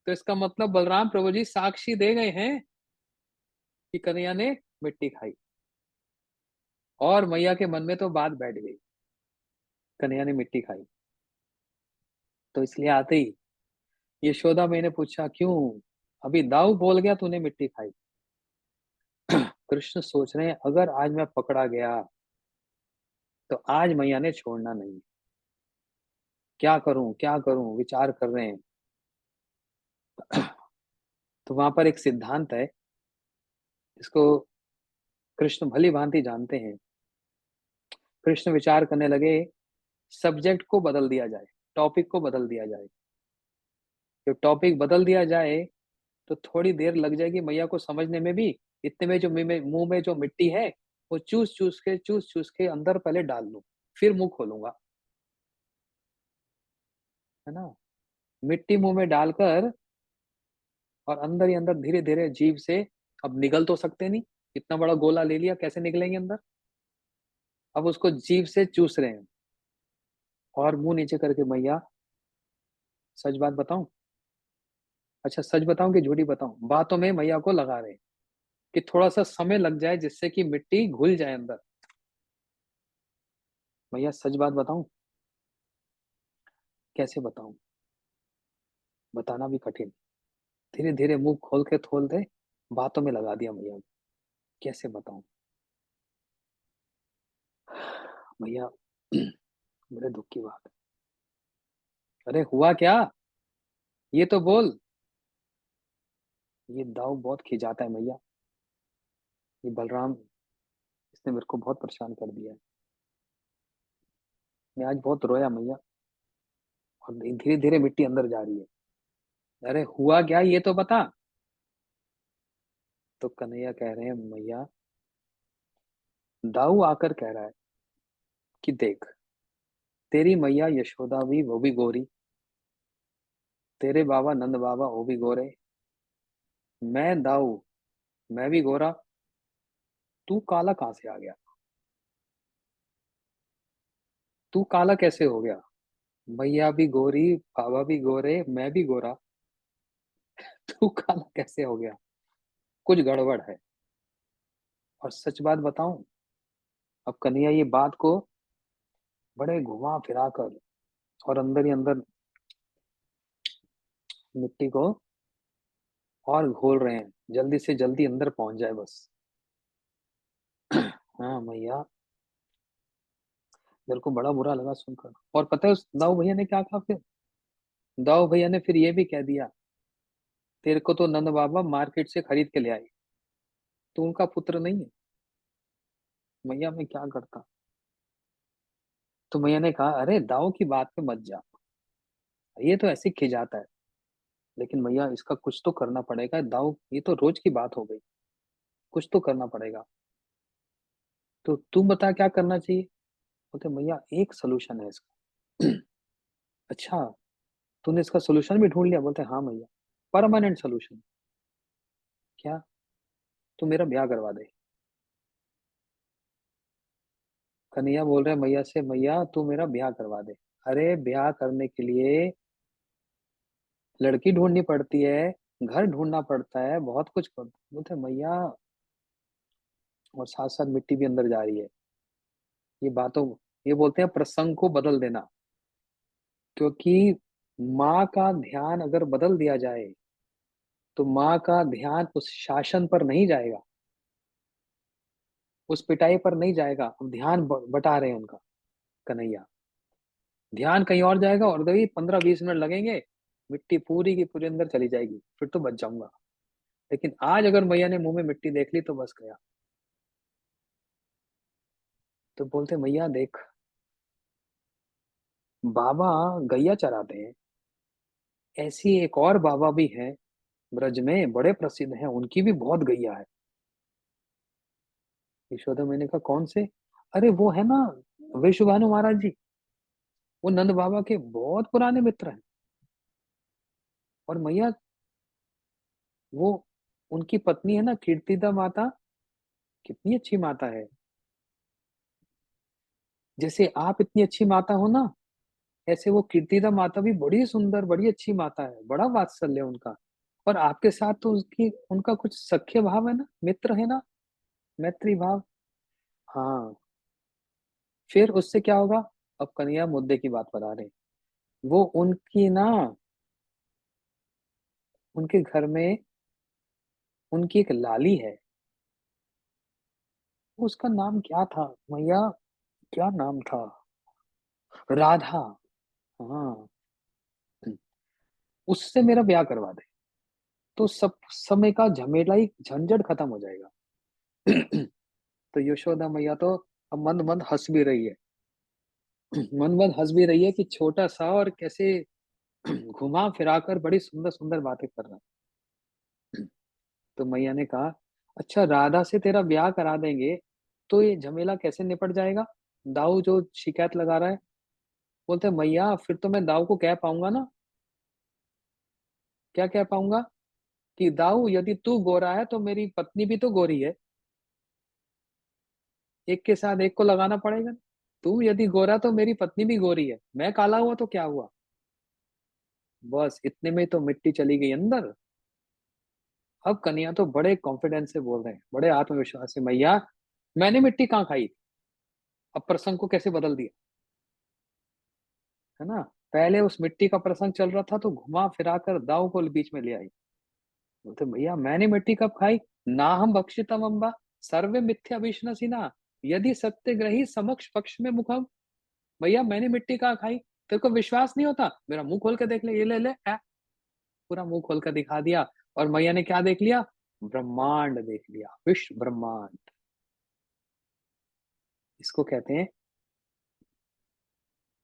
तो इसका मतलब बलराम प्रभु जी साक्षी दे गए हैं कि कन्हैया ने मिट्टी खाई। और मैया के मन में तो बात बैठ गई, कन्हैया ने मिट्टी खाई। तो इसलिए आते ही यशोदा मैंने पूछा क्यों, अभी दाऊ बोल गया तूने मिट्टी खाई। कृष्ण सोच रहे हैं अगर आज मैं पकड़ा गया तो आज मैया ने छोड़ना नहीं। क्या करूं क्या करूं, विचार कर रहे हैं। तो वहां पर एक सिद्धांत है, इसको कृष्ण भली भांति जानते हैं। कृष्ण विचार करने लगे, सब्जेक्ट को बदल दिया जाए, टॉपिक को बदल दिया जाए। जब टॉपिक बदल दिया जाए तो थोड़ी देर लग जाएगी मैया को समझने में भी। इतने में जो मुंह में जो मिट्टी है वो चूस चूस के अंदर पहले डाल लूं, फिर मुंह खोलूंगा, है ना। मिट्टी मुंह में डालकर और अंदर ही अंदर धीरे धीरे जीभ से, अब निगल तो सकते नहीं, इतना बड़ा गोला ले लिया, कैसे निकलेंगे अंदर। अब उसको जीभ से चूस रहे हैं और मुंह नीचे करके, मैया सच बात बताऊं, अच्छा सच बताऊं कि झूठी बताऊं, बातों में मैया को लगा रहे हैं कि थोड़ा सा समय लग जाए जिससे कि मिट्टी घुल जाए अंदर। मैया सच बात बताऊं, कैसे बताऊं, बताना भी कठिन। धीरे धीरे मुंह खोल दे, बातों में लगा दिया मैया, कैसे बताऊं भैया। बड़े दुख की बात है। अरे हुआ क्या, ये तो बोल। ये दाऊ बहुत खिजाता है मैया, ये बलराम, इसने मेरे को बहुत परेशान कर दिया है। मैं आज बहुत रोया मैया, और धीरे धीरे मिट्टी अंदर जा रही है। अरे हुआ क्या ये तो बता। तो कन्हैया कह रहे हैं, मैया दाऊ आकर कह रहा है कि देख, तेरी मैया यशोदा भी, वो भी गोरी, तेरे बाबा नंद बाबा वो भी गोरे, मैं दाऊ, मैं भी गोरा, तू काला कहाँ से आ गया, तू काला कैसे हो गया। मैया भी गोरी, बाबा भी गोरे, मैं भी गोरा, तू काला कैसे हो गया, कुछ गड़बड़ है। और सच बात बताऊं, अब कन्हैया ये बात को बड़े घुमा फिरा कर और अंदर ही अंदर मिट्टी को और घोल रहे हैं, जल्दी से जल्दी अंदर पहुंच जाए बस। हाँ मैया, मेरे को बड़ा बुरा लगा सुनकर। और पता है उस दाऊ भैया ने क्या कहा फिर, दाऊ भैया ने फिर ये भी कह दिया, तेरे को तो नंद बाबा मार्केट से खरीद के ले आए, तू उनका पुत्र नहीं है। मैया मैं क्या करता। तो मैया ने कहा, अरे दाऊ की बात पे मत जा, ये तो ऐसे खिजाता है, लेकिन मैया इसका कुछ तो करना पड़ेगा। दाऊ ये तो रोज की बात हो गई, कुछ तो करना पड़ेगा। तो तुम बता क्या करना चाहिए। बोलते मैया एक सोल्यूशन है इसका। अच्छा, तूने इसका सोल्यूशन भी ढूंढ लिया। बोलते हाँ मैया, परमानेंट सोल्यूशन। क्या, तू मेरा ब्याह करवा दे। कन्हैया बोल रहे मैया से, मैया तू मेरा ब्याह करवा दे। अरे ब्याह करने के लिए लड़की ढूंढनी पड़ती है, घर ढूंढना पड़ता है, बहुत कुछ करता है। बोलते मैया, और साथ साथ मिट्टी भी अंदर जा रही है। ये बातों, ये बोलते हैं प्रसंग को बदल देना, क्योंकि माँ का ध्यान अगर बदल दिया जाए तो माँ का ध्यान उस शासन पर नहीं जाएगा, उस पिटाई पर नहीं जाएगा। अब ध्यान बटा रहे हैं उनका कन्हैया, ध्यान कहीं और जाएगा, और वही 15-20 मिनट लगेंगे, मिट्टी पूरी की पूरी अंदर चली जाएगी, फिर तो बच जाऊंगा। लेकिन आज अगर मैया ने मुंह में मिट्टी देख ली तो बस गया। तो बोलते मैया देख, बाबा गैया चराते हैं, ऐसी एक और बाबा भी है ब्रज में, बड़े प्रसिद्ध हैं, उनकी भी बहुत गैया है। यशोदा मैंने कहा कौन से। अरे वो है ना, विश्वभानु महाराज जी, वो नंद बाबा के बहुत पुराने मित्र हैं। और मैया वो, उनकी पत्नी है ना कीर्तिदा माता, कितनी अच्छी माता है। जैसे आप इतनी अच्छी माता हो ना, ऐसे वो कीर्तिदा माता भी बड़ी सुंदर, बड़ी अच्छी माता है, बड़ा वात्सल्य है उनका। और आपके साथ तो उसकी, उनका कुछ सख्य भाव है ना, मित्र है ना, मैत्री भाव। हाँ, फिर उससे क्या होगा। अब कन्हैया मुद्दे की बात बता रहे हैं। वो उनकी ना, उनके घर में उनकी एक लाली है, उसका नाम क्या था मैया, क्या नाम था, राधा। हाँ, उससे मेरा ब्याह करवा दे, तो सब समय का झमेला ही, झंझट खत्म हो जाएगा। तो यशोदा मैया तो अब मंद मंद हंस भी रही है। मंद मंद हंस भी रही है कि छोटा सा और कैसे घुमा फिरा कर बड़ी सुंदर सुंदर बातें कर रहा है। तो मैया ने कहा, अच्छा राधा से तेरा ब्याह करा देंगे, तो ये झमेला कैसे निपट जाएगा? दाऊ जो शिकायत लगा रहा है, बोलते मैया फिर तो मैं दाऊ को कह पाऊंगा ना, क्या कह पाऊंगा कि दाऊ यदि तू गोरा है तो मेरी पत्नी भी तो गोरी है, एक के साथ एक को लगाना पड़ेगा। तू यदि गोरा तो मेरी पत्नी भी गोरी है, मैं काला हुआ तो क्या हुआ? बस इतने में तो मिट्टी चली गई अंदर। अब कन्या तो बड़े कॉन्फिडेंस से बोल रहे हैं, बड़े आत्मविश्वास से, मैया मैंने मिट्टी कहाँ खाई। अब प्रसंग को कैसे बदल दिया, है ना? पहले उस मिट्टी का प्रसंग चल रहा था तो घुमा फिरा कर दाऊ को बीच में ले आई। बोलते भैया मैंने मिट्टी कब खाई? ना हम भक्षितम अम्बा सर्वे मिथ्या विष्णसिना यदि सत्यग्रही समक्ष पक्ष में मुखम। भैया मैंने मिट्टी कहाँ खाई? तेरे को विश्वास नहीं होता? मेरा मुंह खोल के देख ले, ये ले ले है। पूरा मुंह खोल कर दिखा दिया। और मैया ने क्या देख लिया? ब्रह्मांड देख लिया, विश्व ब्रह्मांड। इसको कहते हैं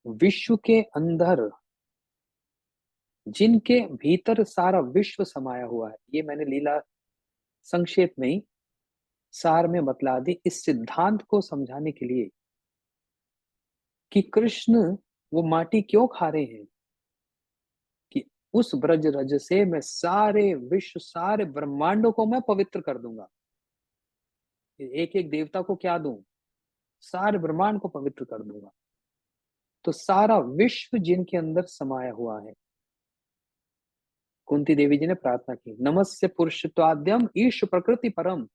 विश्व के अंदर जिनके भीतर सारा विश्व समाया हुआ है। ये मैंने लीला संक्षेप में ही सार में बतला दी इस सिद्धांत को समझाने के लिए कि कृष्ण वो माटी क्यों खा रहे हैं कि उस ब्रज रज से मैं सारे विश्व सारे ब्रह्मांडों को मैं पवित्र कर दूंगा। एक एक देवता को क्या दूं? सारे ब्रह्मांड को पवित्र कर दूंगा। तो सारा विश्व जिनके अंदर समाया हुआ है, कुंती देवी जी ने प्रार्थना की, नमस्य पुरुषत्वाद्यम ईश प्रकृति परम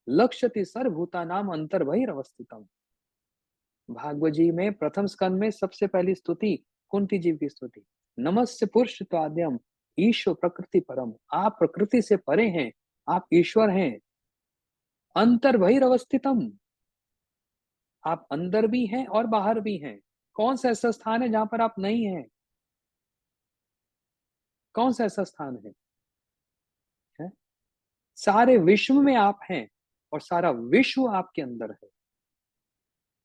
लक्ष्यति सर्वभूता नाम अंतर बहिरवस्थितम। भागवत जी में प्रथम स्कंद में सबसे पहली स्तुति कुंती जी की स्तुति, नमस्य पुरुषत्वाद्यम ईश्वर प्रकृति परम। आप प्रकृति से परे हैं, आप ईश्वर हैं। अंतर बहिरवस्थितम, आप अंदर भी हैं और बाहर भी हैं। कौन सा ऐसा स्थान है जहां पर आप नहीं हैं? कौन सा ऐसा स्थान है? सारे विश्व में आप हैं और सारा विश्व आपके अंदर है।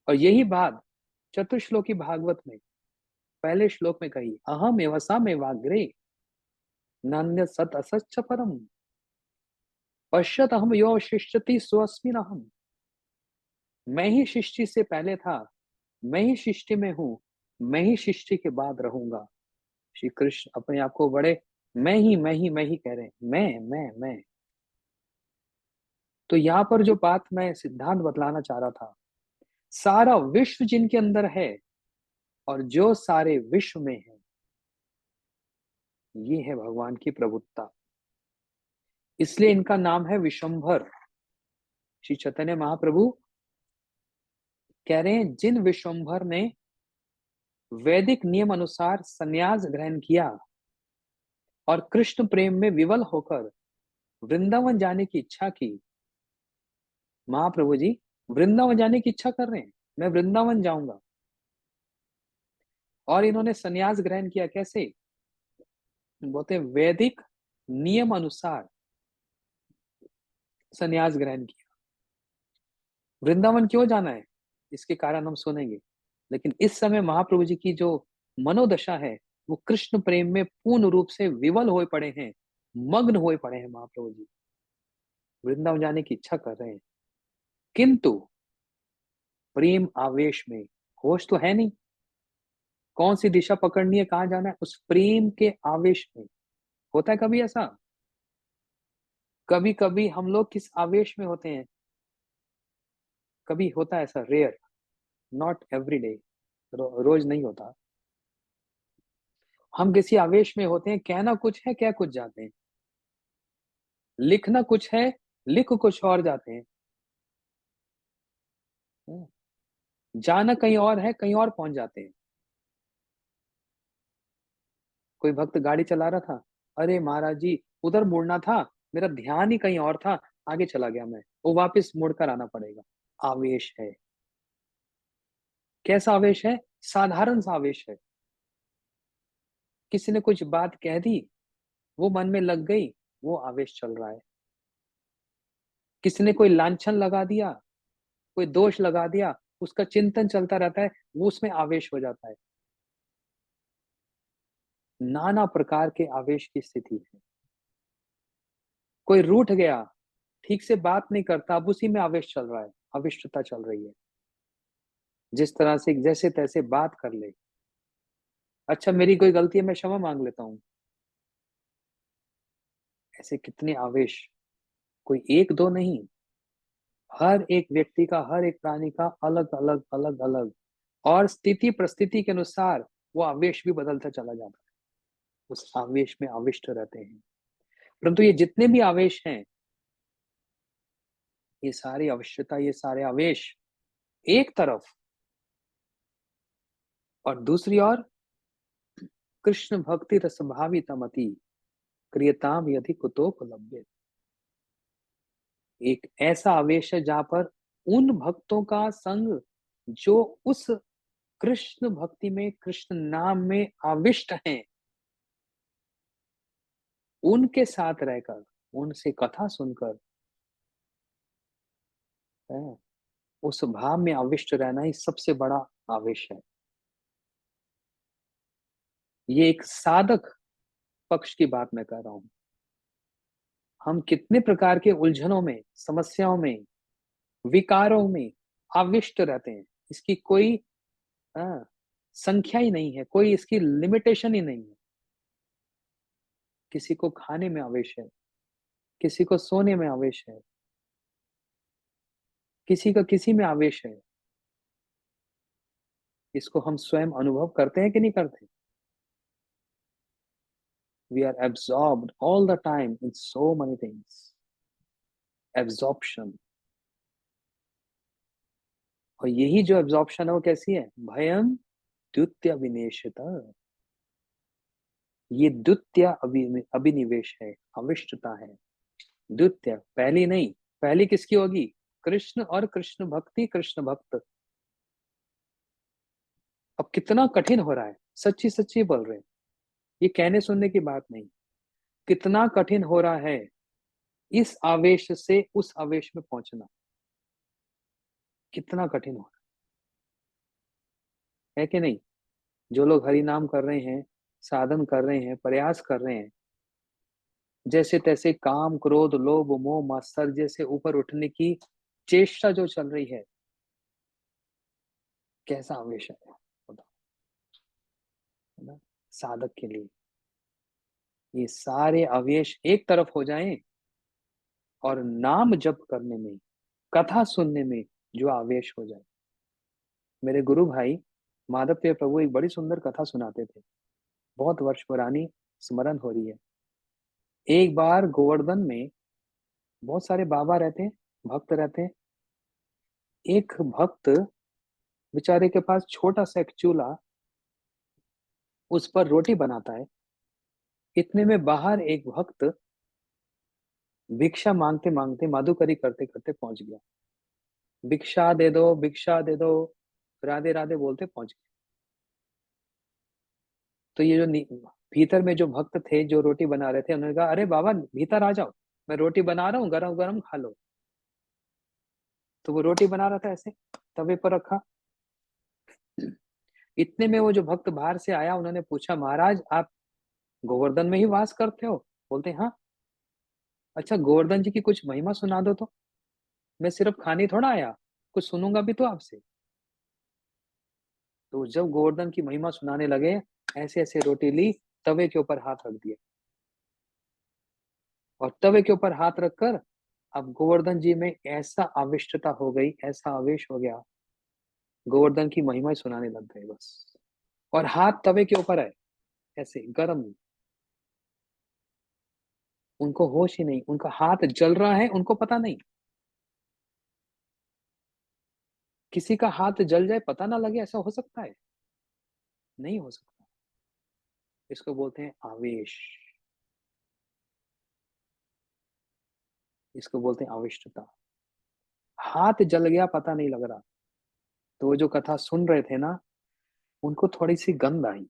और यही बात चतुश्लोकी भागवत में पहले श्लोक में कही, अहम एवसाम एवाग्रे नान्य सत असच्च परम पश्यत अहम यो शिष्यति स्वस्मिन अहम। मैं ही सृष्टि से पहले था, मैं ही सृष्टि में हूं, मैं ही सृष्टि के बाद रहूंगा। श्री कृष्ण अपने आप को बड़े मैं ही कह रहे हैं, मैं। तो यहाँ पर जो बात मैं सिद्धांत बतलाना चाह रहा था, सारा विश्व जिनके अंदर है और जो सारे विश्व में है, ये है भगवान की प्रभुत्ता। इसलिए इनका नाम है विश्वंभर। श्री चैतन्य महाप्रभु कह रहे हैं, जिन विश्वंभर ने वैदिक नियम अनुसार संन्यास ग्रहण किया और कृष्ण प्रेम में विवल होकर वृंदावन जाने की इच्छा की। महाप्रभु जी वृंदावन जाने की इच्छा कर रहे हैं, मैं वृंदावन जाऊंगा। और इन्होंने संन्यास ग्रहण किया कैसे? बोलते हैं वैदिक नियम अनुसार संन्यास ग्रहण किया। वृंदावन क्यों जाना है, इसके कारण हम सुनेंगे। लेकिन इस समय महाप्रभु जी की जो मनोदशा है, वो कृष्ण प्रेम में पूर्ण रूप से विवल होए पड़े हैं, मग्न होए पड़े हैं। महाप्रभु जी वृंदावन जाने की इच्छा कर रहे हैं, किंतु प्रेम आवेश में होश तो है नहीं। कौन सी दिशा पकड़नी है, कहाँ जाना है, उस प्रेम के आवेश में। होता है कभी ऐसा? कभी कभी हम लोग किस आवेश में होते हैं? कभी होता है ऐसा, रेयर, नॉट एवरी डे, रोज नहीं होता। हम किसी आवेश में होते हैं, कहना कुछ है, कह कुछ जाते हैं। लिखना कुछ है, लिख कुछ और जाते हैं। जाना कहीं और है, कहीं और पहुंच जाते हैं। कोई भक्त गाड़ी चला रहा था, अरे महाराज जी उधर मुड़ना था, मेरा ध्यान ही कहीं और था, आगे चला गया मैं, वो वापस मुड़कर आना पड़ेगा। आवेश है। कैसा आवेश है? साधारण सा आवेश है। किसी ने कुछ बात कह दी, वो मन में लग गई, वो आवेश चल रहा है। किसी ने कोई लांछन लगा दिया, कोई दोष लगा दिया, उसका चिंतन चलता रहता है, वो उसमें आवेश हो जाता है। नाना प्रकार के आवेश की स्थिति है। कोई रूठ गया, ठीक से बात नहीं करता, अब उसी में आवेश चल रहा है, अविष्टता चल रही है। जिस तरह से जैसे तैसे बात कर ले, अच्छा मेरी कोई गलती है मैं क्षमा मांग लेता हूँ, ऐसे कितने आवेश, कोई एक दो नहीं, हर एक व्यक्ति का, हर एक प्राणी का अलग अलग अलग अलग, और स्थिति परिस्थिति के अनुसार वो आवेश भी बदलता चला जाता है, उस आवेश में आविष्ट रहते हैं। परंतु ये जितने भी आवेश हैं, ये सारी अवश्यता, ये सारे आवेश एक तरफ, और दूसरी ओर कृष्ण भक्ति रस भावितमति क्रियताम यदि कुतोपलभ्य, एक ऐसा आवेश है जहां पर उन भक्तों का संग जो उस कृष्ण भक्ति में, कृष्ण नाम में आविष्ट हैं, उनके साथ रहकर, उनसे कथा सुनकर, है, उस भाव में आविष्ट रहना ही सबसे बड़ा आवेश है। ये एक साधक पक्ष की बात मैं कर रहा हूं। हम कितने प्रकार के उलझनों में, समस्याओं में, विकारों में आविष्ट रहते हैं, इसकी कोई संख्या ही नहीं है, कोई इसकी लिमिटेशन ही नहीं है। किसी को खाने में आवेश है, किसी को सोने में आवेश है, किसी का किसी में आवेश है। इसको हम स्वयं अनुभव करते हैं कि नहीं करते? We are absorbed all the time in so many things. Absorption. और यही जो एब्जॉर्प्शन है वो कैसी है? भयम द्वितीय विनेशता, ये द्वितीय अभिनिवेश है, अविष्टता है। द्वितीय, पहली नहीं, पहली किसकी होगी? कृष्ण और कृष्ण भक्ति, कृष्ण भक्त। अब कितना कठिन हो रहा है, सच्ची सच्ची बोल रहे हैं, ये कहने सुनने की बात नहीं, कितना कठिन हो रहा है इस आवेश से उस आवेश में पहुंचना, कितना कठिन हो रहा है कि नहीं? जो लोग हरि नाम कर रहे हैं, साधन कर रहे हैं, प्रयास कर रहे हैं, जैसे तैसे काम क्रोध लोभ मोह मात्सर्य से ऊपर उठने की चेष्टा जो चल रही है, कैसा आवेश है बताओ, है ना? साधक के लिए ये सारे आवेश एक तरफ हो जाएं, और नाम जप करने में, कथा सुनने में जो आवेश हो जाए। मेरे गुरु भाई माधव प्रिय प्रभु एक बड़ी सुंदर कथा सुनाते थे, बहुत वर्ष पुरानी, स्मरण हो रही है। एक बार गोवर्धन में बहुत सारे बाबा रहते हैं, भक्त रहते हैं। एक भक्त बेचारे के पास छोटा सा एक चूल्हा, उस पर रोटी बनाता है। इतने में बाहर एक भक्त भिक्षा मांगते मांगते, माधुकरी करते करते पहुंच गया। भिक्षा दे दो, भिक्षा दे दो, राधे राधे बोलते पहुंच गया। तो ये जो भीतर में जो भक्त थे, जो रोटी बना रहे थे, उन्होंने कहा, अरे बाबा भीतर आ जाओ, मैं रोटी बना रहा हूँ, गरम गरम खा लो। तो वो रोटी बना रहा था, ऐसे तवे पर रखा। इतने में वो जो भक्त बाहर से आया, उन्होंने पूछा, महाराज आप गोवर्धन में ही वास करते हो? बोलते हाँ। अच्छा गोवर्धन जी की कुछ महिमा सुना दो तो, मैं सिर्फ खाने थोड़ा आया, कुछ सुनूंगा भी तो आपसे। तो जब गोवर्धन की महिमा सुनाने लगे, ऐसे ऐसे रोटी ली, तवे के ऊपर हाथ रख दिया, और तवे के ऊपर हाथ रखकर अब गोवर्धन जी में ऐसा आविष्टता हो गई, ऐसा आवेश हो गया, गोवर्धन की महिमा ही सुनाने लग गए बस। और हाथ तवे के ऊपर है, ऐसे गरम, उनको होश ही नहीं, उनका हाथ जल रहा है, उनको पता नहीं। किसी का हाथ जल जाए पता ना लगे, ऐसा हो सकता है? नहीं हो सकता। इसको बोलते हैं आवेश, इसको बोलते हैं आविष्टता। हाथ जल गया, पता नहीं लग रहा। तो वो जो कथा सुन रहे थे ना, उनको थोड़ी सी गंध आई।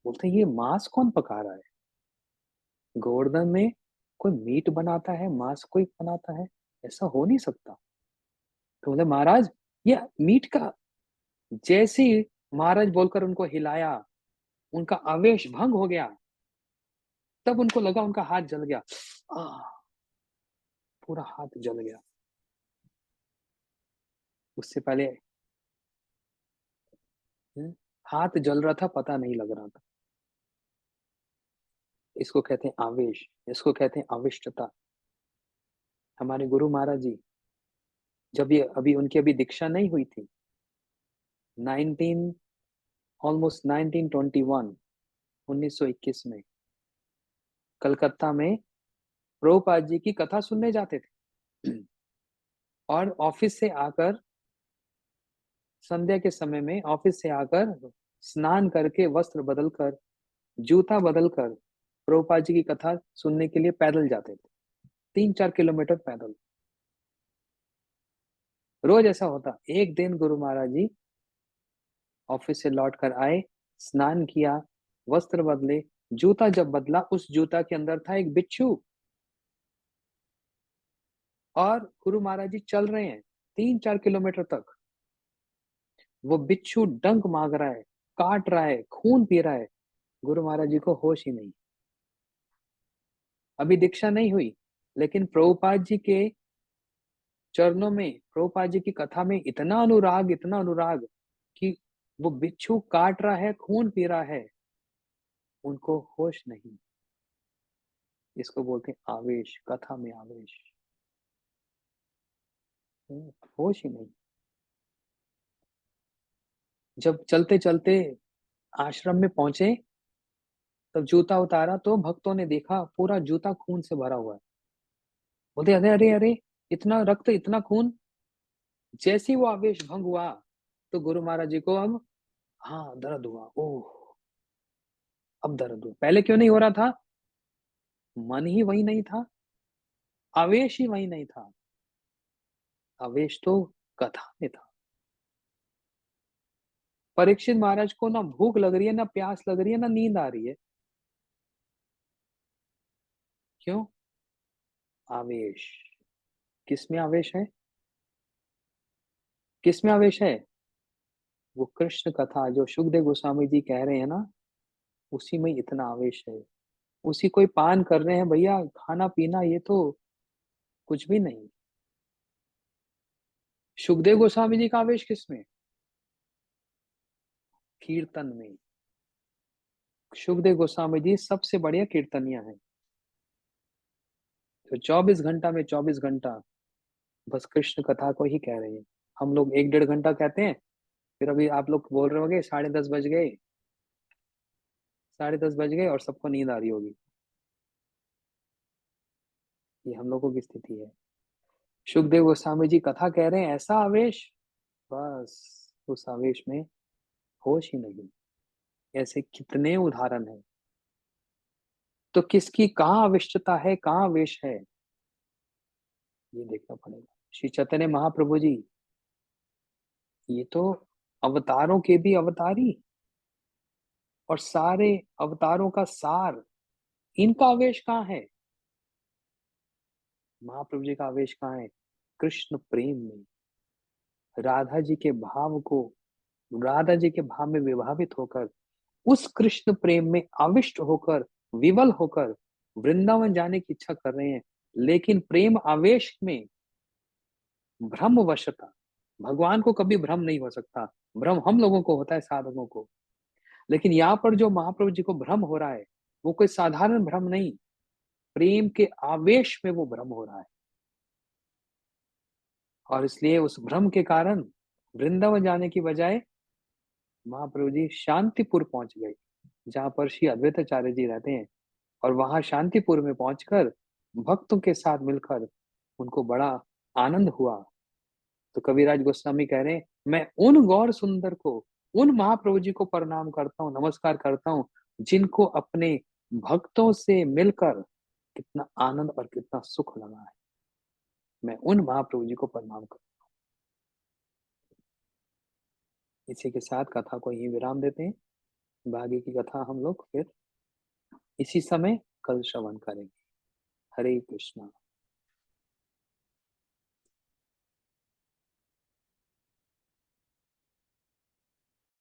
बोलते हैं ये मांस कौन पका रहा है? गोवर्धन में कोई मीट बनाता है, मांस कोई बनाता है? ऐसा हो नहीं सकता। तो बोले महाराज ये मीट का, जैसे ही महाराज बोलकर उनको हिलाया, उनका आवेश भंग हो गया, तब उनको लगा उनका हाथ जल गया। पूरा हाथ जल गया। उससे पहले हाथ जल रहा था, पता नहीं लग रहा था। इसको कहते हैं आवेश, इसको कहते हैं अविष्टता। हमारे गुरु महाराज जी, जब ये अभी उनकी अभी दीक्षा नहीं हुई थी, 19 ऑलमोस्ट 1921 1921 में कलकत्ता में प्रभुपाद जी की कथा सुनने जाते थे। और ऑफिस से आकर, संध्या के समय में ऑफिस से आकर स्नान करके, वस्त्र बदलकर, जूता बदलकर प्रभुपाद जी की कथा सुनने के लिए पैदल जाते थे, 3-4 किलोमीटर पैदल। रोज ऐसा होता। एक दिन गुरु महाराज जी ऑफिस से लौट कर आए, स्नान किया, वस्त्र बदले, जूता जब बदला, उस जूता के अंदर था एक बिच्छू। और गुरु महाराज जी चल रहे हैं 3-4 किलोमीटर तक, वो बिच्छू डंक मांग रहा है, काट रहा है, खून पी रहा है। गुरु महाराज जी को होश ही नहीं। अभी दीक्षा नहीं हुई, लेकिन प्रभुपाद जी के चरणों में, प्रभुपाद जी की कथा में इतना अनुराग, इतना अनुराग कि वो बिच्छू काट रहा है, खून पी रहा है, उनको होश नहीं। इसको बोलते हैं आवेश, कथा में आवेश। होश ही नहीं। जब चलते चलते आश्रम में पहुंचे, तब जूता उतारा तो भक्तों ने देखा पूरा जूता खून से भरा हुआ है। बोलते अरे अरे अरे, इतना रक्त, इतना खून। जैसे ही वो आवेश भंग हुआ, तो गुरु महाराज जी को अब हाँ दर्द हुआ। ओह, अब दर्द हुआ। पहले क्यों नहीं हो रहा था? मन ही वही नहीं था, आवेश ही वही नहीं था। आवेश तो कथा में था। परीक्षित महाराज को ना भूख लग रही है, ना प्यास लग रही है, ना नींद आ रही है। क्यों? आवेश। किसमें आवेश है? किसमें आवेश है? वो कृष्ण कथा जो सुखदेव गोस्वामी जी कह रहे हैं ना, उसी में इतना आवेश है। उसी कोई पान कर रहे हैं भैया, खाना पीना ये तो कुछ भी नहीं। सुखदेव गोस्वामी जी का आवेश किसमें? कीर्तन में। सुखदेव गोस्वामी जी सबसे बढ़िया कीर्तनिया है। तो 24 घंटा में 24 घंटा बस कृष्ण कथा को ही कह रहे हैं। हम लोग 1-1.5 घंटा कहते हैं, फिर अभी आप लोग बोल रहे होगे 10:30 बज गए, 10:30 बज गए और सबको नींद आ रही होगी। ये हम लोगों की स्थिति है। सुखदेव गोस्वामी जी कथा कह रहे हैं, ऐसा आवेश, बस उस आवेश में होश ही नहीं। ऐसे कितने उदाहरण हैं। तो किसकी कहाँ आविष्टता है, कहाँ आवेश है, ये देखना पड़ेगा। श्री चैतन्य महाप्रभु जी, ये तो अवतारों के भी अवतारी, और सारे अवतारों का सार, इनका आवेश कहाँ है? महाप्रभु जी का आवेश कहाँ है? कृष्ण प्रेम में। राधा जी के भाव को, राधा जी के भाव में विभावित होकर, उस कृष्ण प्रेम में आविष्ट होकर, विवल होकर वृंदावन जाने की इच्छा कर रहे हैं। लेकिन प्रेम आवेश में भ्रमवशता, भगवान को कभी भ्रम नहीं हो सकता। भ्रम हम लोगों को होता है, साधकों को। लेकिन यहाँ पर जो महाप्रभु जी को भ्रम हो रहा है, वो कोई साधारण भ्रम नहीं, प्रेम के आवेश में वो भ्रम हो रहा है। और इसलिए उस भ्रम के कारण वृंदावन जाने की बजाय महाप्रभु जी शांतिपुर पहुंच गए, जहां पर श्री अद्वैताचार्य जी रहते हैं। और वहां शांतिपुर में पहुंचकर भक्तों के साथ मिलकर उनको बड़ा आनंद हुआ। तो कविराज गोस्वामी कह रहे हैं, मैं उन गौर सुंदर को, उन महाप्रभु जी को प्रणाम करता हूँ, नमस्कार करता हूँ, जिनको अपने भक्तों से मिलकर कितना आनंद और कितना सुख लगा है। मैं उन महाप्रभु जी को प्रणाम करता हूँ। इसी के साथ कथा को यही विराम देते हैं। बाकी की कथा हम लोग फिर इसी समय कल श्रवण करेंगे। हरे कृष्णा।